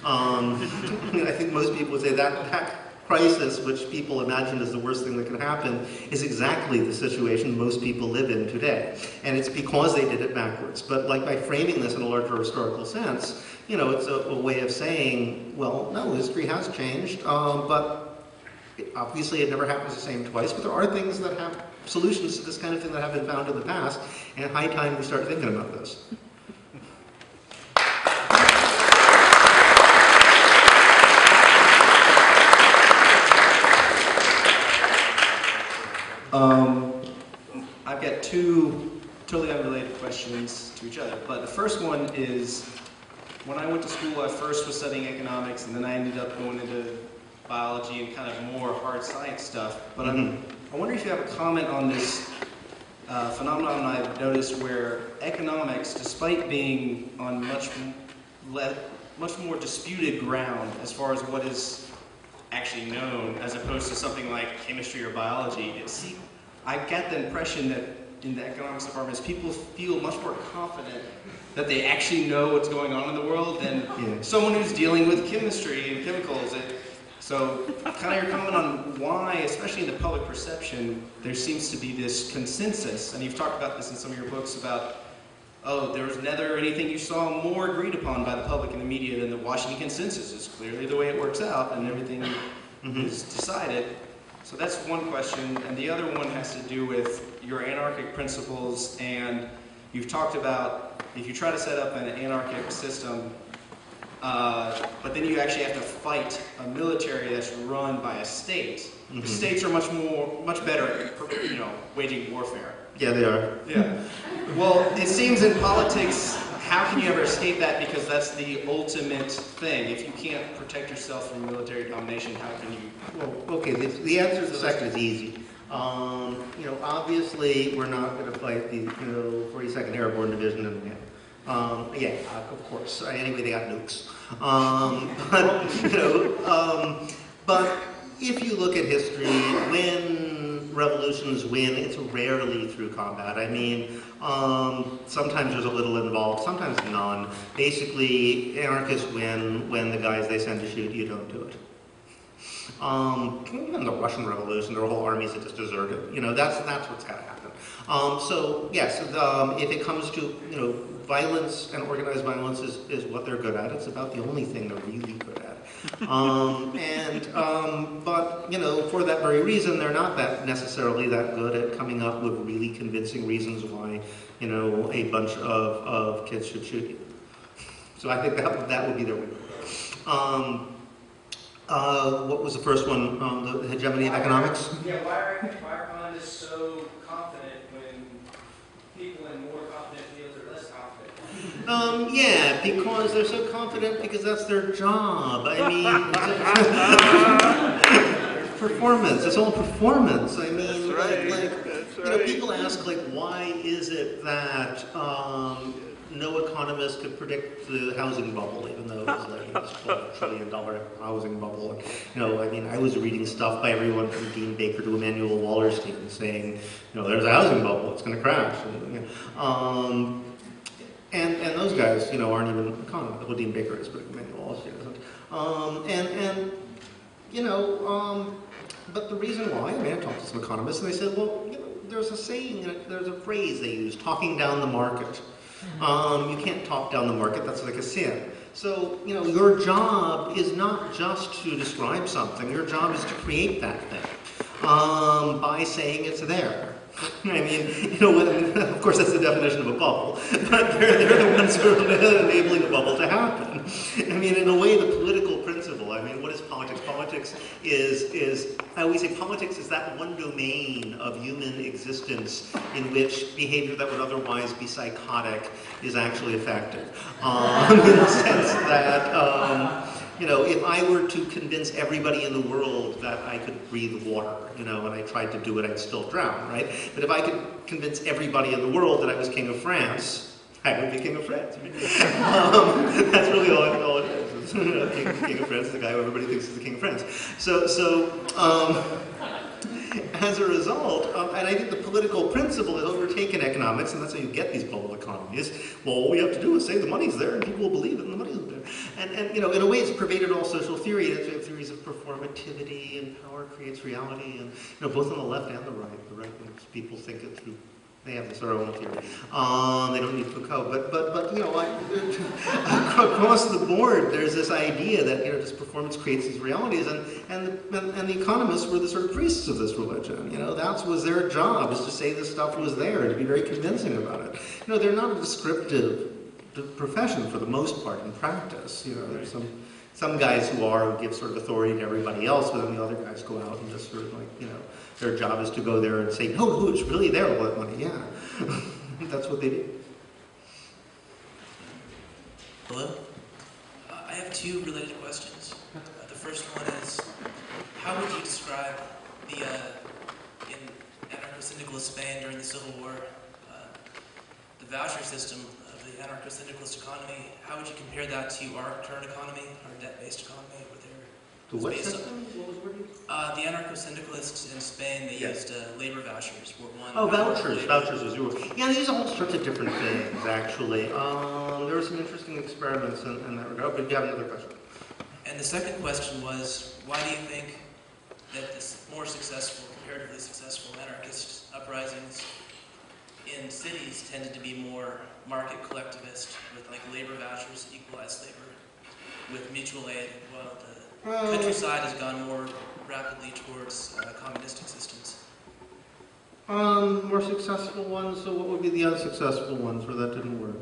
I think most people would say that crisis, which people imagine is the worst thing that can happen, is exactly the situation most people live in today. And it's because they did it backwards. But like by framing this in a larger historical sense, you know, it's a way of saying, well, no, history has changed, but obviously it never happens the same twice, but there are things that have solutions to this kind of thing that have been found in the past, and high time we start thinking about this. I've got two totally unrelated questions to each other, but the first one is, when I went to school, I first was studying economics, and then I ended up going into biology and kind of more hard science stuff. But I wonder if you have a comment on this phenomenon I've noticed where economics, despite being on much more disputed ground as far as what is actually known, as opposed to something like chemistry or biology, I get the impression that in the economics departments, people feel much more confident that they actually know what's going on in the world than someone who's dealing with chemistry and chemicals. So kind of your comment on why, especially in the public perception, there seems to be this consensus, and you've talked about this in some of your books about, oh, there was never anything you saw more agreed upon by the public and the media than the Washington Consensus. It's clearly the way it works out, and everything is decided. So that's one question, and the other one has to do with your anarchic principles, and you've talked about if you try to set up an anarchic system, but then you actually have to fight a military that's run by a state. The states are much better at, waging warfare. Yeah, they are. Yeah. Well, it seems in politics, how can you ever escape that? Because that's the ultimate thing. If you can't protect yourself from military domination, how can you? Well, okay, the answer to the second is easy. Obviously, we're not going to fight the 42nd Airborne Division in the end. Of course. Anyway, they got nukes. But if you look at history, when revolutions win, it's rarely through combat. I mean, sometimes there's a little involved, sometimes none. Basically, anarchists win when the guys they send to shoot you don't do it. Even the Russian Revolution, there were whole armies that just deserted. That's what's got to happen. So yes, if it comes to violence and organized violence is what they're good at. It's about the only thing they're really good at. But for that very reason, they're not necessarily that good at coming up with really convincing reasons why a bunch of kids should shoot you. So I think that would be their weakness. What was the first one? The hegemony of economics? Yeah, why are economists so confident when people in more confident fields are less confident? Because they're so confident because that's their job. I mean, performance. It's all performance. I mean, people ask why is it that no economist could predict the housing bubble, even though it was this $12 trillion housing bubble. I was reading stuff by everyone from Dean Baker to Emanuel Wallerstein saying, there's a housing bubble, it's going to crash. And those guys, aren't even economists. Well, Dean Baker is, but Emanuel Wallerstein isn't. But the reason why, I talked to some economists, and they said, well, there's a saying, there's a phrase they use, talking down the market. You can't talk down the market, that's like a sin. So, your job is not just to describe something, your job is to create that thing by saying it's there. Of course that's the definition of a bubble, but they're the ones who are enabling the bubble to happen. In a way, the political principle, what is politics? Politics is, I always say politics is that one domain of human existence in which behavior that would otherwise be psychotic is actually effective. In the sense that, if I were to convince everybody in the world that I could breathe water, and I tried to do it, I'd still drown, right? But if I could convince everybody in the world that I was king of France, I would be king of France. That's really all it is. King of France is the guy who everybody thinks is the king of France. As a result, and I think the political principle has overtaken economics, and that's how you get these bubble economies. Well, all we have to do is say the money's there, and people will believe it, and the money's there. And in a way, it's pervaded all social theory. We have theories of performativity and power creates reality, and both on the left and the right. The right people think it through. They have their own theory. They don't need Foucault, but across the board, there's this idea that this performance creates these realities, and the economists were the sort of priests of this religion. That was their job, is to say this stuff was there, to be very convincing about it. They're not a descriptive profession for the most part in practice. There's some guys who give sort of authority to everybody else, but then the other guys go out and just sort of their job is to go there and say, no, it's really there, all that money, yeah. That's what they do. Hello? I have two related questions. The first one is, how would you describe in anarcho-syndicalist Spain during the Civil War, the voucher system of the anarcho-syndicalist economy, how would you compare that to our current economy, our debt-based economy? The what system? What was the word? The anarcho-syndicalists in Spain, they used labor vouchers. Vouchers as you were. Yeah, these are all sorts of different things, actually. There were some interesting experiments in that regard, but you have another question. And the second question was, why do you think that this more successful, comparatively successful anarchist uprisings in cities tended to be more market collectivist, with like labor vouchers, equalized labor, with mutual aid, while the countryside has gone more rapidly towards communistic systems? More successful ones, so what would be the unsuccessful ones where that didn't work?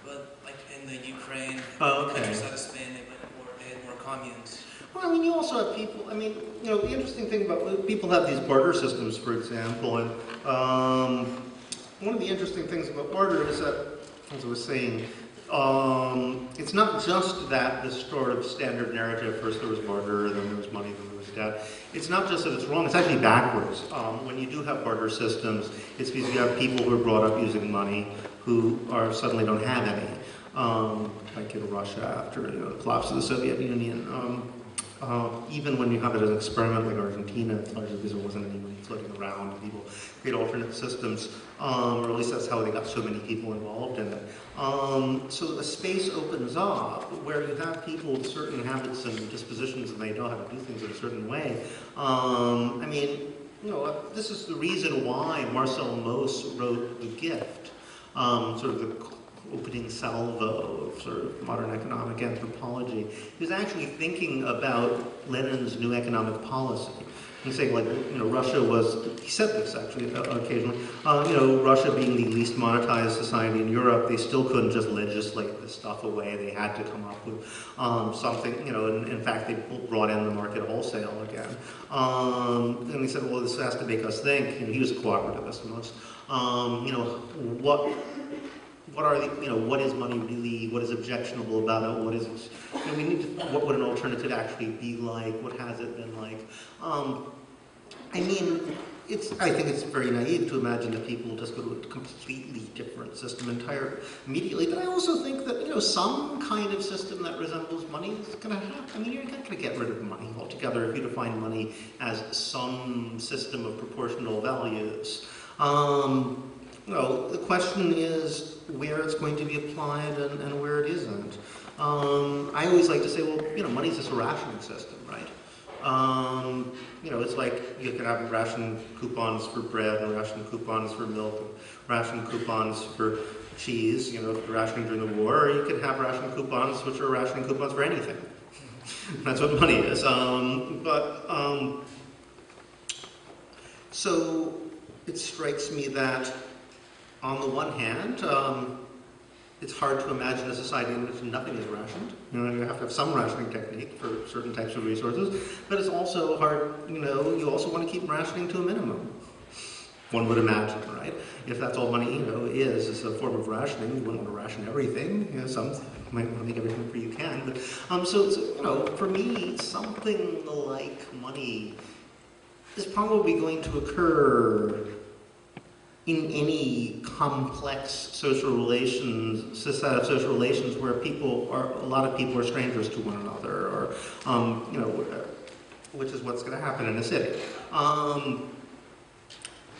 But like in the Ukraine, Oh, the okay. countryside of Spain, they had more communes. Well, I mean, you also have people, I mean, you know, the interesting thing about, people have these barter systems, for example, and one of the interesting things about barter is that, as I was saying, it's not just that this sort of standard narrative, first there was barter, then there was money, then there was debt. It's not just that it's wrong, it's actually backwards. When you do have barter systems, it's because you have people who are brought up using money who are suddenly don't have any. Like in Russia after the collapse of the Soviet Union. Even when you have it as an experiment like Argentina, it's largely because there wasn't any money floating around. People create alternate systems, or at least that's how they got so many people involved in it. So a space opens up where you have people with certain habits and dispositions and they know how to do things in a certain way. I mean, you know, this is the reason why Marcel Mauss wrote The Gift, sort of the opening salvo of sort of modern economic anthropology. He was actually thinking about Lenin's new economic policy. And saying, like, you know, Russia was, he said this actually occasionally, you know, Russia being the least monetized society in Europe, they still couldn't just legislate this stuff away. They had to come up with something, you know, and in fact, they brought in the market wholesale again. And he said, well, this has to make us think, and he was a cooperativist most, you know, what are the, you know, what is money really, what is objectionable about it, what is, you know, we need to, what would an alternative actually be like, what has it been like? I mean, I think it's very naive to imagine that people will just go to a completely different system immediately, but I also think that, you know, some kind of system that resembles money is going to happen. I mean, you're not going to get rid of money altogether if you define money as some system of proportional values. No, the question is where it's going to be applied and where it isn't. I always like to say, well, you know, money's just a rationing system, right? You know, it's like you can have ration coupons for bread and ration coupons for milk and ration coupons for cheese, you know, if you're rationing during the war, or you can have ration coupons which are rationing coupons for anything. That's what money is. So it strikes me that on the one hand, it's hard to imagine a society in which nothing is rationed. You know, you have to have some rationing technique for certain types of resources, but it's also hard, you know, you also want to keep rationing to a minimum. One would imagine, right? If that's all money, you know, is a form of rationing, you wouldn't want to ration everything. You know, some might want to make everything free you can. But, so it's, you know, for me, something like money is probably going to occur in any complex social relations, set of social relations where a lot of people are strangers to one another, or, you know, which is what's going to happen in a city. And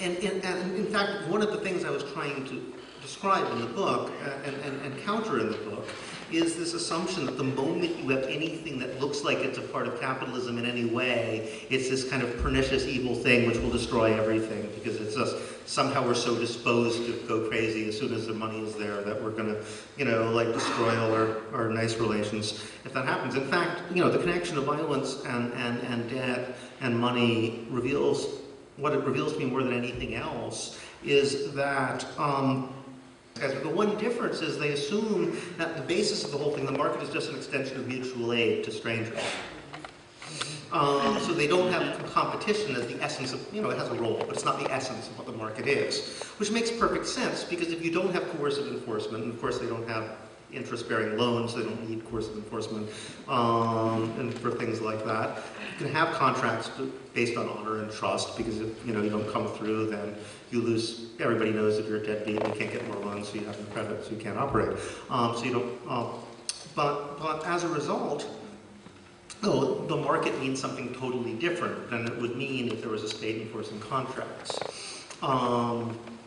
in fact, one of the things I was trying to describe in the book and counter in the book is this assumption that the moment you have anything that looks like it's a part of capitalism in any way, it's this kind of pernicious evil thing which will destroy everything, because it's just somehow we're so disposed to go crazy as soon as the money is there that we're going to, you know, like destroy all our nice relations if that happens. In fact, you know, the connection of violence and debt and money reveals, what it reveals to me more than anything else is that the one difference is they assume that the basis of the whole thing, the market, is just an extension of mutual aid to strangers. So they don't have competition as the essence of, you know, it has a role, but it's not the essence of what the market is. Which makes perfect sense, because if you don't have coercive enforcement, and of course they don't have interest-bearing loans. They don't need coercive enforcement and for things like that. You can have contracts based on honor and trust, because if you don't come through, then you lose. Everybody knows that you're a deadbeat and you can't get more loans, so you have no credit, so you can't operate. So you don't. But as a result, the market means something totally different than it would mean if there was a state enforcing contracts.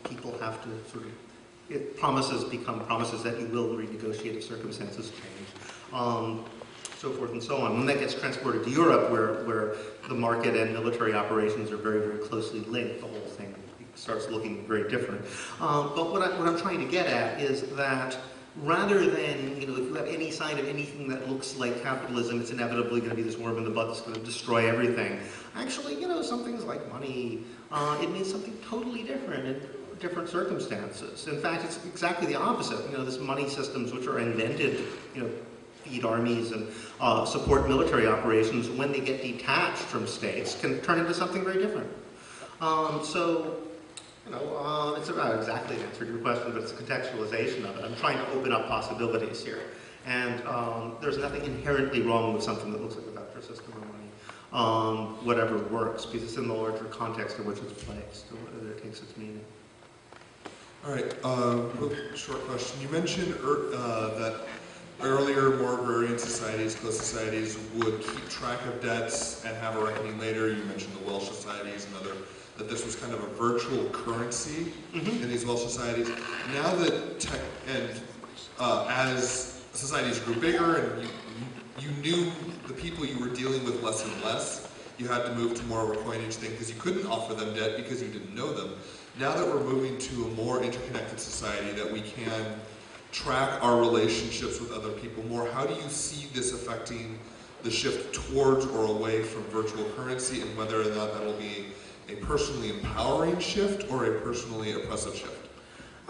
People have to sort of, promises become promises that you will renegotiate if circumstances change, so forth and so on. When that gets transported to Europe, where the market and military operations are very, very closely linked, the whole thing starts looking very different. But what I'm trying to get at is that rather than, if you have any sign of anything that looks like capitalism, it's inevitably going to be this worm in the butt that's going to destroy everything. Actually, some things like money, it means something totally different in different circumstances. In fact, it's exactly the opposite. This money systems which are invented, feed armies and support military operations, when they get detached from states, can turn into something very different. It's not exactly an answer to your question, but it's a contextualization of it. I'm trying to open up possibilities here. And there's nothing inherently wrong with something that looks like a voucher system or money, whatever works, because it's in the larger context in which it's placed, or whether it takes its meaning. All right, real short question. You mentioned that earlier, more agrarian societies, closed societies, would keep track of debts and have a reckoning later. You mentioned the Welsh societies and other, that this was kind of a virtual currency in these Welsh societies. Now that tech and as societies grew bigger and you knew the people you were dealing with less and less, you had to move to more of a coinage thing because you couldn't offer them debt because you didn't know them. Now that we're moving to a more interconnected society that we can track our relationships with other people more, how do you see this affecting the shift towards or away from virtual currency, and whether or not that will be a personally empowering shift or a personally oppressive shift?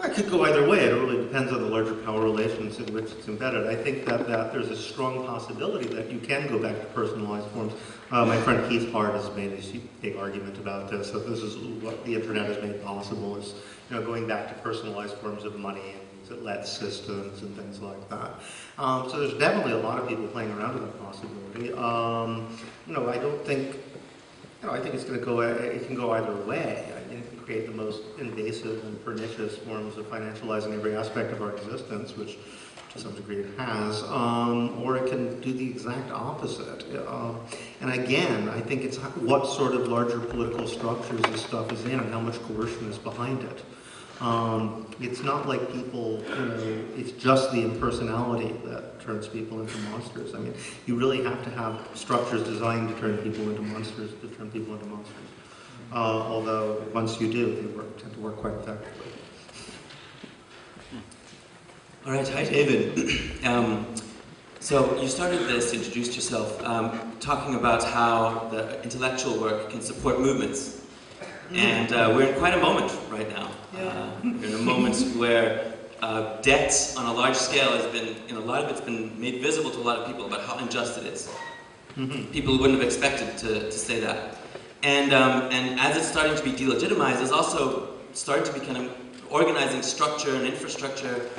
It could go either way. It really depends on the larger power relations in which it's embedded. I think that there's a strong possibility that you can go back to personalized forms. My friend Keith Hart has made a big argument about this, that this is what the internet has made possible, is going back to personalized forms of money and let systems and things like that. So there's definitely a lot of people playing around with that possibility. I don't think, I think it's going to go, it can go either way. I think it can create the most invasive and pernicious forms of financializing every aspect of our existence, which to some degree it has, or it can do the exact opposite. And again, I think it's what sort of larger political structures this stuff is in and how much coercion is behind it. It's not like people, it's just the impersonality that turns people into monsters. I mean, you really have to have structures designed to turn people into monsters, to turn people into monsters. Although, once you do, they tend to work quite effectively. All right, hi David. So you started this, introduced yourself, talking about how the intellectual work can support movements. And we're in quite a moment right now. We're in a moment where debt on a large scale has been, a lot of it's been made visible to a lot of people about how unjust it is. People wouldn't have expected to say that. And as it's starting to be delegitimized, it's also starting to be kind of organizing structure and infrastructure,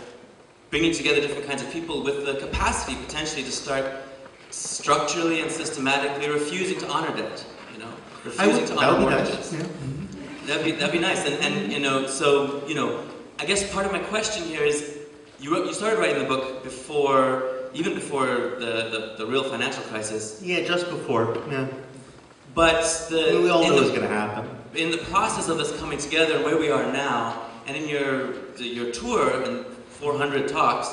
bringing together different kinds of people with the capacity potentially to start structurally and systematically refusing to honor debt, refusing to honor mortgages. That'd be nice. And so I guess part of my question here is, you started writing the book even before the real financial crisis. Yeah, just before. Yeah. But we all know it's going to happen. In the process of this coming together and where we are now, and in your tour and 400 talks,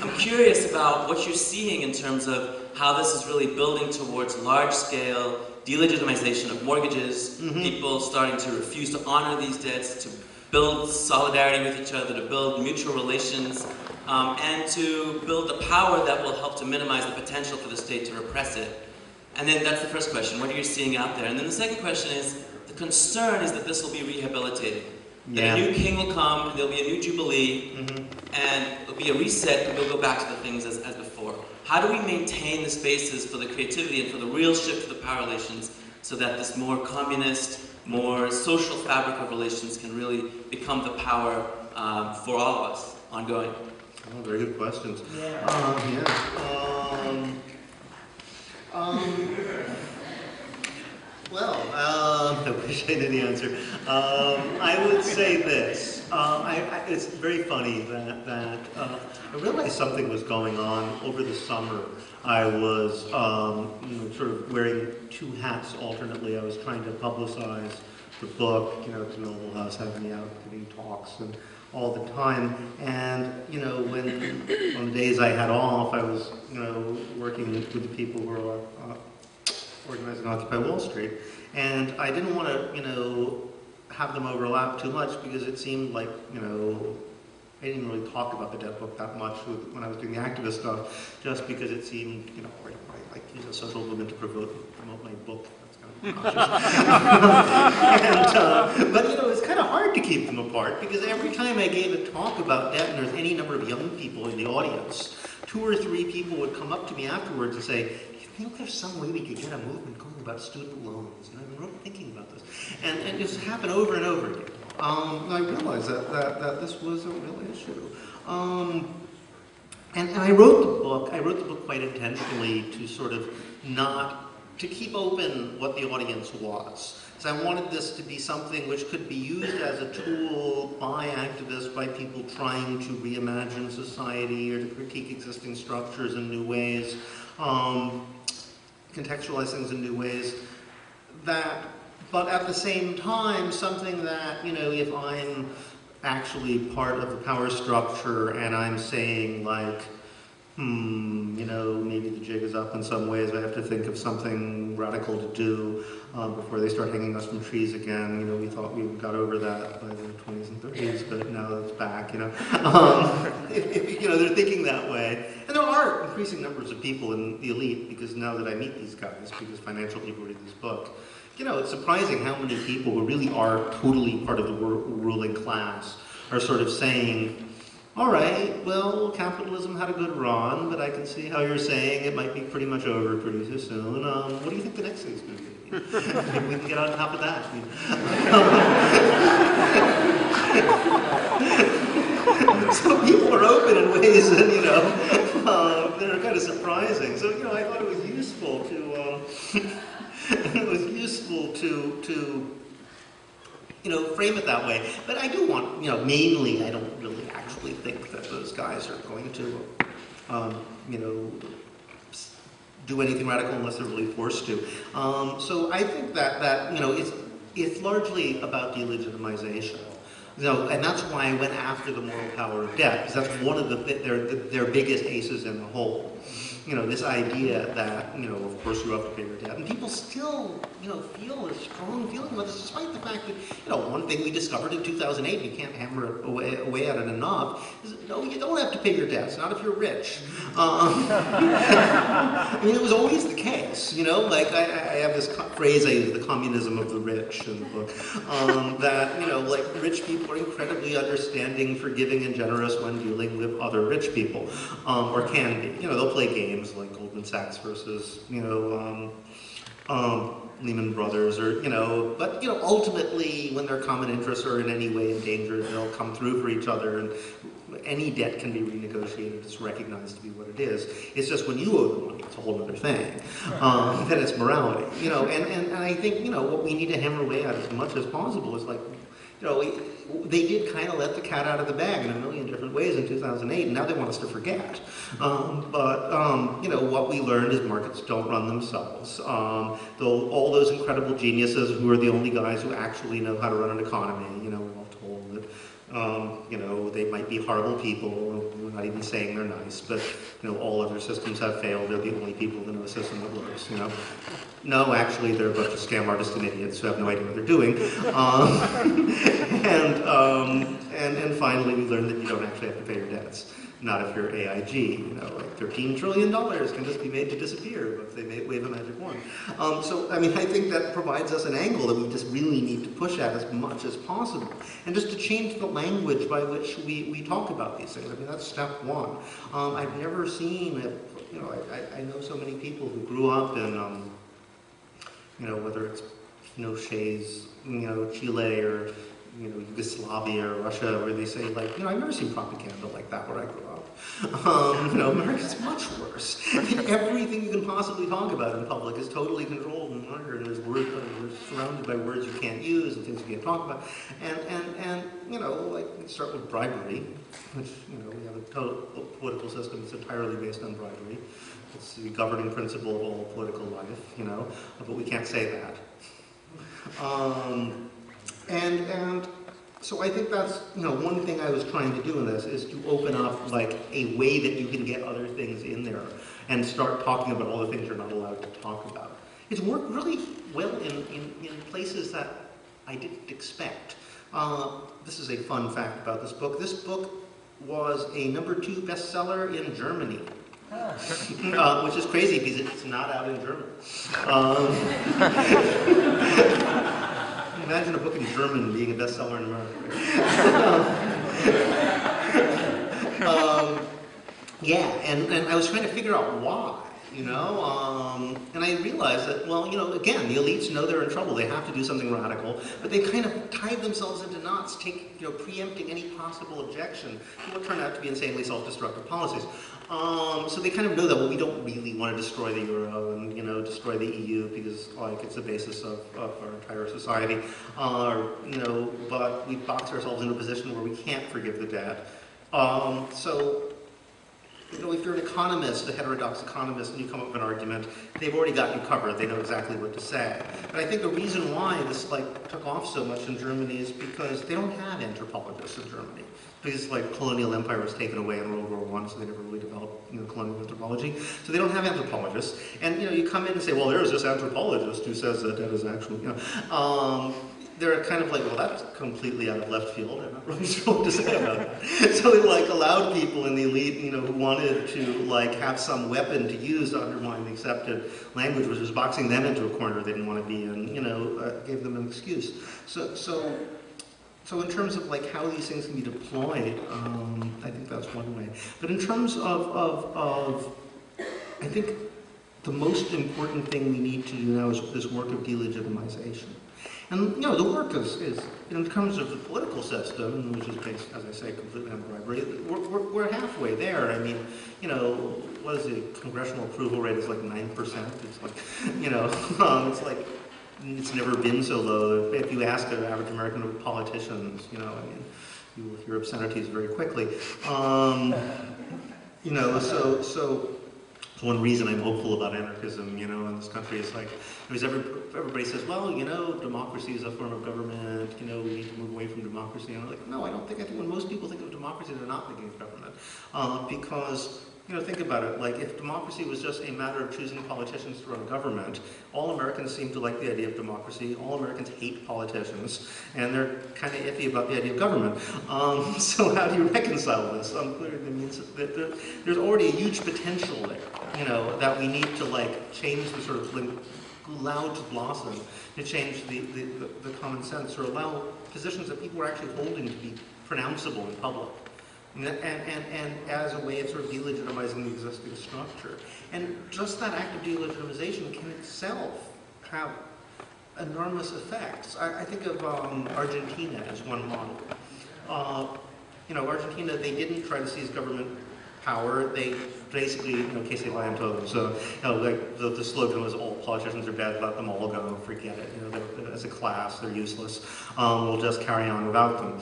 I'm curious about what you're seeing in terms of how this is really building towards large-scale delegitimization of mortgages, people starting to refuse to honor these debts, to build solidarity with each other, to build mutual relations, and to build the power that will help to minimize the potential for the state to repress it. And then that's the first question, what are you seeing out there? And then the second question is, the concern is that this will be rehabilitated. That a new king will come, and there'll be a new jubilee, and there'll be a reset, and we'll go back to the things as before. How do we maintain the spaces for the creativity and for the real shift of the power relations so that this more communist, more social fabric of relations can really become the power for all of us, ongoing? Oh, very good questions. Yeah. Well, I wish I knew the answer. I would say this. It's very funny that I realized something was going on over the summer. I was sort of wearing two hats alternately. I was trying to publicize the book, to Noble House, having me out giving talks and all the time. And, when on the days I had off, I was, working with the people who were organizing Occupy Wall Street. And I didn't want to, have them overlap too much because it seemed like, I didn't really talk about the debt book that much when I was doing the activist stuff, just because it seemed, like use a social movement to promote my book. That's kind of cautious. But it's kind of hard to keep them apart because every time I gave a talk about debt and there's any number of young people in the audience, 2 or 3 people would come up to me afterwards and say, "Do you think there's some way we could get a movement going about student loans?" I've been really thinking about this, and it just happened over and over again. I realized that this was a real issue. And I wrote the book. I wrote the book quite intentionally to sort of to keep open what the audience was. So I wanted this to be something which could be used as a tool by activists, by people trying to reimagine society or to critique existing structures in new ways, contextualize things in new ways. But at the same time, something that, if I'm actually part of the power structure and I'm saying like, maybe the jig is up in some ways, I have to think of something radical to do before they start hanging us from trees again. We thought we got over that by the 20s and 30s, but now it's back, They're thinking that way. And there are increasing numbers of people in the elite, because now that I meet these guys, because financial people read this book, it's surprising how many people who really are totally part of the ruling class are sort of saying, all right, well, capitalism had a good run, but I can see how you're saying it might be pretty much over pretty soon. What do you think the next thing's going to be? Maybe we can get on top of that. So people are open in ways that, that are kind of surprising. So, I thought it was useful to... frame it that way. But I do want, mainly I don't really actually think that those guys are going to, do anything radical unless they're really forced to. So I think that it's largely about delegitimization. And that's why I went after the moral power of debt, because that's one of their biggest aces in the hole. This idea that, of course you have to pay your debt. And people still, feel a strong feeling about this, despite the fact that, one thing we discovered in 2008, you can't hammer it away at it enough, is that, no, you don't have to pay your debts, not if you're rich. It was always the case, like I have this phrase I use, the communism of the rich in the book, that, like rich people are incredibly understanding, forgiving, and generous when dealing with other rich people, or can be. They'll play games like Goldman Sachs versus, Lehman Brothers, or, but, ultimately, when their common interests are in any way endangered, they'll come through for each other, and any debt can be renegotiated. It's recognized to be what it is. It's just when you owe the money, it's a whole other thing. Then it's morality, and I think, what we need to hammer away at as much as possible is like, they did kind of let the cat out of the bag in a million different ways in 2008, and now they want us to forget. What we learned is markets don't run themselves. Though all those incredible geniuses who are the only guys who actually know how to run an economy, we're all told that, they might be horrible people. We're not even saying they're nice, but, all other systems have failed. They're the only people who know a system that works, No, actually, they're a bunch of scam artists and idiots who have no idea what they're doing. And finally, we learned that you don't actually have to pay your debts. Not if you're AIG, like $13 trillion can just be made to disappear if they wave a magic wand. I think that provides us an angle that we just really need to push at as much as possible. And just to change the language by which we talk about these things. That's step one. I've never seen, I know so many people who grew up in, whether it's Pinochet's, Chile or, Yugoslavia or Russia, where they say, like, I've never seen propaganda like that where I grew up. America's much worse. Everything you can possibly talk about in public is totally controlled and monitored, and we're surrounded by words you can't use and things you can't talk about. And like, we start with bribery, which, we have a total political system that's entirely based on bribery. It's the governing principle of all political life, but we can't say that. And so I think that's, one thing I was trying to do in this is to open up like a way that you can get other things in there and start talking about all the things you're not allowed to talk about. It's worked really well in places that I didn't expect. This is a fun fact about this book. This book was a #2 bestseller in Germany. Which is crazy because it's not out in German. Imagine a book in German being a bestseller in America. Yeah, and I was trying to figure out why, and I realized that, again, the elites know they're in trouble. They have to do something radical, but they kind of tied themselves into knots, preempting any possible objection to what turned out to be insanely self-destructive policies. So they kind of know that, we don't really want to destroy the euro and, destroy the EU because, it's the basis of our entire society. But we box ourselves into a position where we can't forgive the debt. If you're an economist, a heterodox economist, and you come up with an argument, they've already got you covered. They know exactly what to say. But I think the reason why this took off so much in Germany is because they don't have anthropologists in Germany. Because colonial empire was taken away in World War I, so they never really developed colonial anthropology. So they don't have anthropologists. And you come in and say, well, there's this anthropologist who says that is actually, they're kind of like, well, that's completely out of left field. I'm not really sure what to say about that. So it allowed people in the elite, who wanted to have some weapon to use to undermine the accepted language, which was boxing them into a corner they didn't want to be in, gave them an excuse. So in terms of how these things can be deployed, I think that's one way. But in terms of I think the most important thing we need to do now is this work of delegitimization. And, the work is, in terms of the political system, which is based, as I say, completely on bribery, we're halfway there. I mean, what is the congressional approval rate? It's 9%. It's it's never been so low. If you ask an average American politicians, you will hear obscenities very quickly. So one reason I'm hopeful about anarchism, in this country is because everybody says, well, democracy is a form of government, we need to move away from democracy. And I'm like, no, I don't think I do. When most people think of democracy, they're not thinking of government. Because, think about it, if democracy was just a matter of choosing politicians to run government, all Americans seem to like the idea of democracy, all Americans hate politicians, and they're kind of iffy about the idea of government. So how do you reconcile this? Clearly, it means that there's already a huge potential there, that we need to change the sort of allow to blossom, to change the common sense, or allow positions that people are actually holding to be pronounceable in public. And as a way of sort of delegitimizing the existing structure. And just that act of delegitimization can itself have enormous effects. I think of Argentina as one model. Argentina, they didn't try to seize government power. They basically, que se vayan todos. So, the slogan was, all politicians are bad, let them all go, forget it. As a class, they're useless. We'll just carry on without them.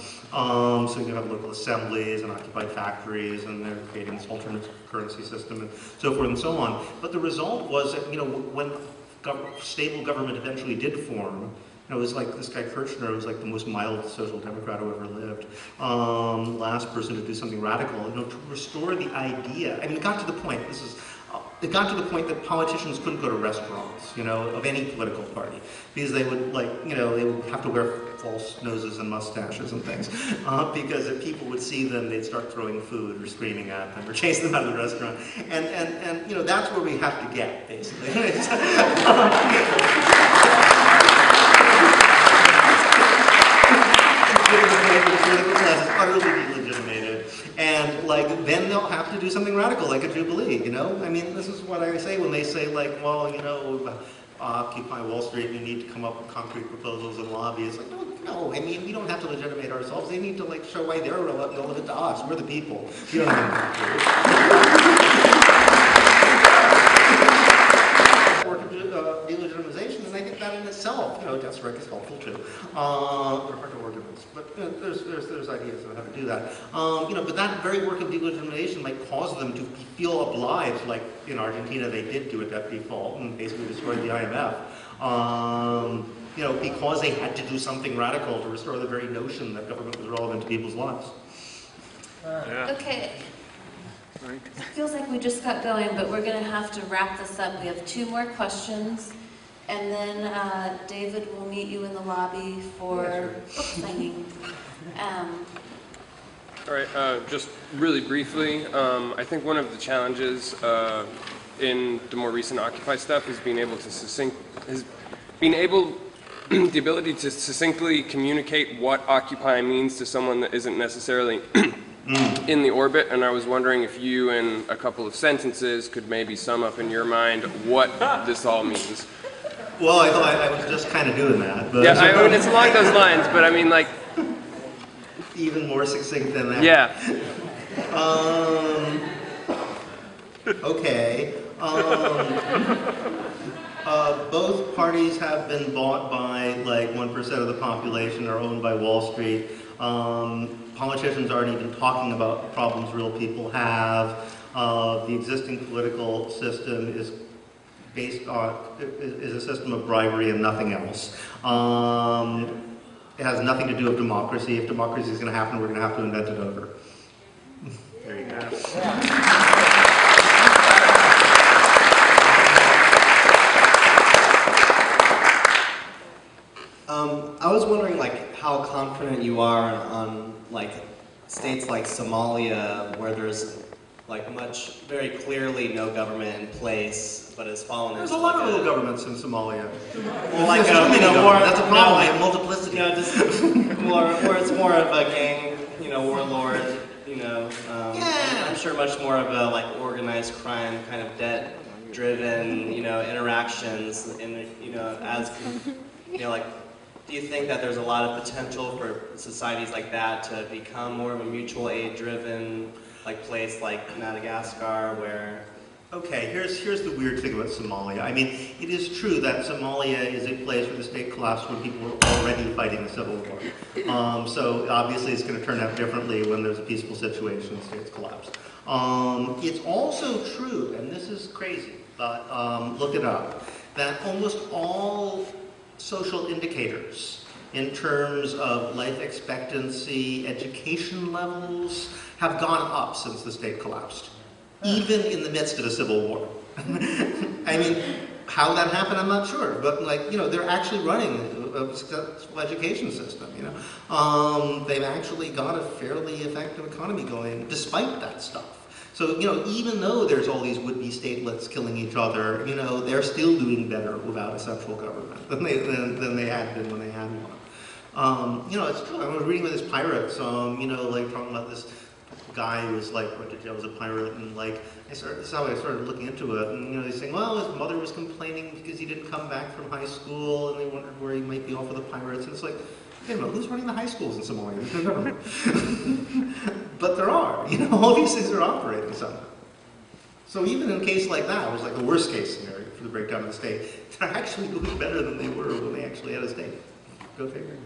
So you have local assemblies and occupied factories, and they're creating this alternate currency system, and so forth and so on. But the result was that, when stable government eventually did form, it was this guy Kirchner was the most mild social democrat who ever lived. Last person to do something radical, to restore the idea. I mean, it got to the point, it got to the point that politicians couldn't go to restaurants, of any political party, because they would they would have to wear false noses and mustaches and things, because if people would see them, they'd start throwing food or screaming at them or chase them out of the restaurant. And that's where we have to get, basically. The class is utterly delegitimated, and then they'll have to do something radical, like a jubilee. I mean, this is what I say when they say well, Occupy Wall Street, you need to come up with concrete proposals and lobby. It's no, No, I mean, we don't have to legitimate ourselves. They need to like show why they're relevant to us. We're the people. You don't have to. Work of delegitimization, and I think that in itself, death's right is helpful too. They're hard to organize, but there's ideas of how to do that. But that very work of delegitimization might cause them to feel obliged, like in Argentina they did do it at default and basically destroyed the IMF. Because they had to do something radical to restore the very notion that government was relevant to people's lives. Okay. It feels like we just got going, but we're going to have to wrap this up. We have 2 more questions, and then David will meet you in the lobby for book signing. All right, just really briefly, I think one of the challenges in the more recent Occupy stuff is being able to the ability to succinctly communicate what Occupy means to someone that isn't necessarily in the orbit, and I was wondering if you, in a couple of sentences, could maybe sum up in your mind what this all means. Well, I was just kind of doing that. But Yeah, I mean, it's along those lines, but I mean, like... Even more succinct than that. Yeah. Okay. Both parties have been bought by like 1% of the population or owned by Wall Street. Politicians aren't even talking about problems real people have. The existing political system is based on is a system of bribery and nothing else. It has nothing to do with democracy. If democracy is going to happen, we're going to have to invent it over. There you go. I was wondering, like, how confident you are on like states like Somalia, where there's like very clearly no government in place, but it's fallen. There's a lot of little governments in Somalia. Well, like more, that's a problem. Like multiplicity. Just more, where it's more of a gang, warlord. I'm sure much more of a like organized crime kind of debt-driven, interactions. Do you think that there's a lot of potential for societies like that to become more of a mutual aid-driven, like place like Madagascar, where? Okay, here's the weird thing about Somalia. I mean, it is true that Somalia is a place where the state collapsed when people were already fighting a civil war. So obviously it's going to turn out differently when there's a peaceful situation and states collapse. It's also true, and this is crazy, but look it up, that almost all social indicators in terms of life expectancy, education levels have gone up since the state collapsed, even in the midst of a civil war. I mean, how that happened, I'm not sure, but they're actually running a successful education system, They've actually got a fairly effective economy going despite that stuff. So, even though there's all these would-be statelets killing each other, they're still doing better without a central government than they had been when they had one. It's true. I was reading with this pirates, talking about this guy who was went to jail as a pirate, and this is how I started looking into it, and they're saying, well, his mother was complaining because he didn't come back from high school, and they wondered where he might be off with the pirates, and it's like, wait a minute, who's running the high schools in Somalia? There's no government. But there are, all these things are operating somehow. So even in a case like that, it was like the worst case scenario for the breakdown of the state, they're actually doing better than they were when they actually had a state. Go figure.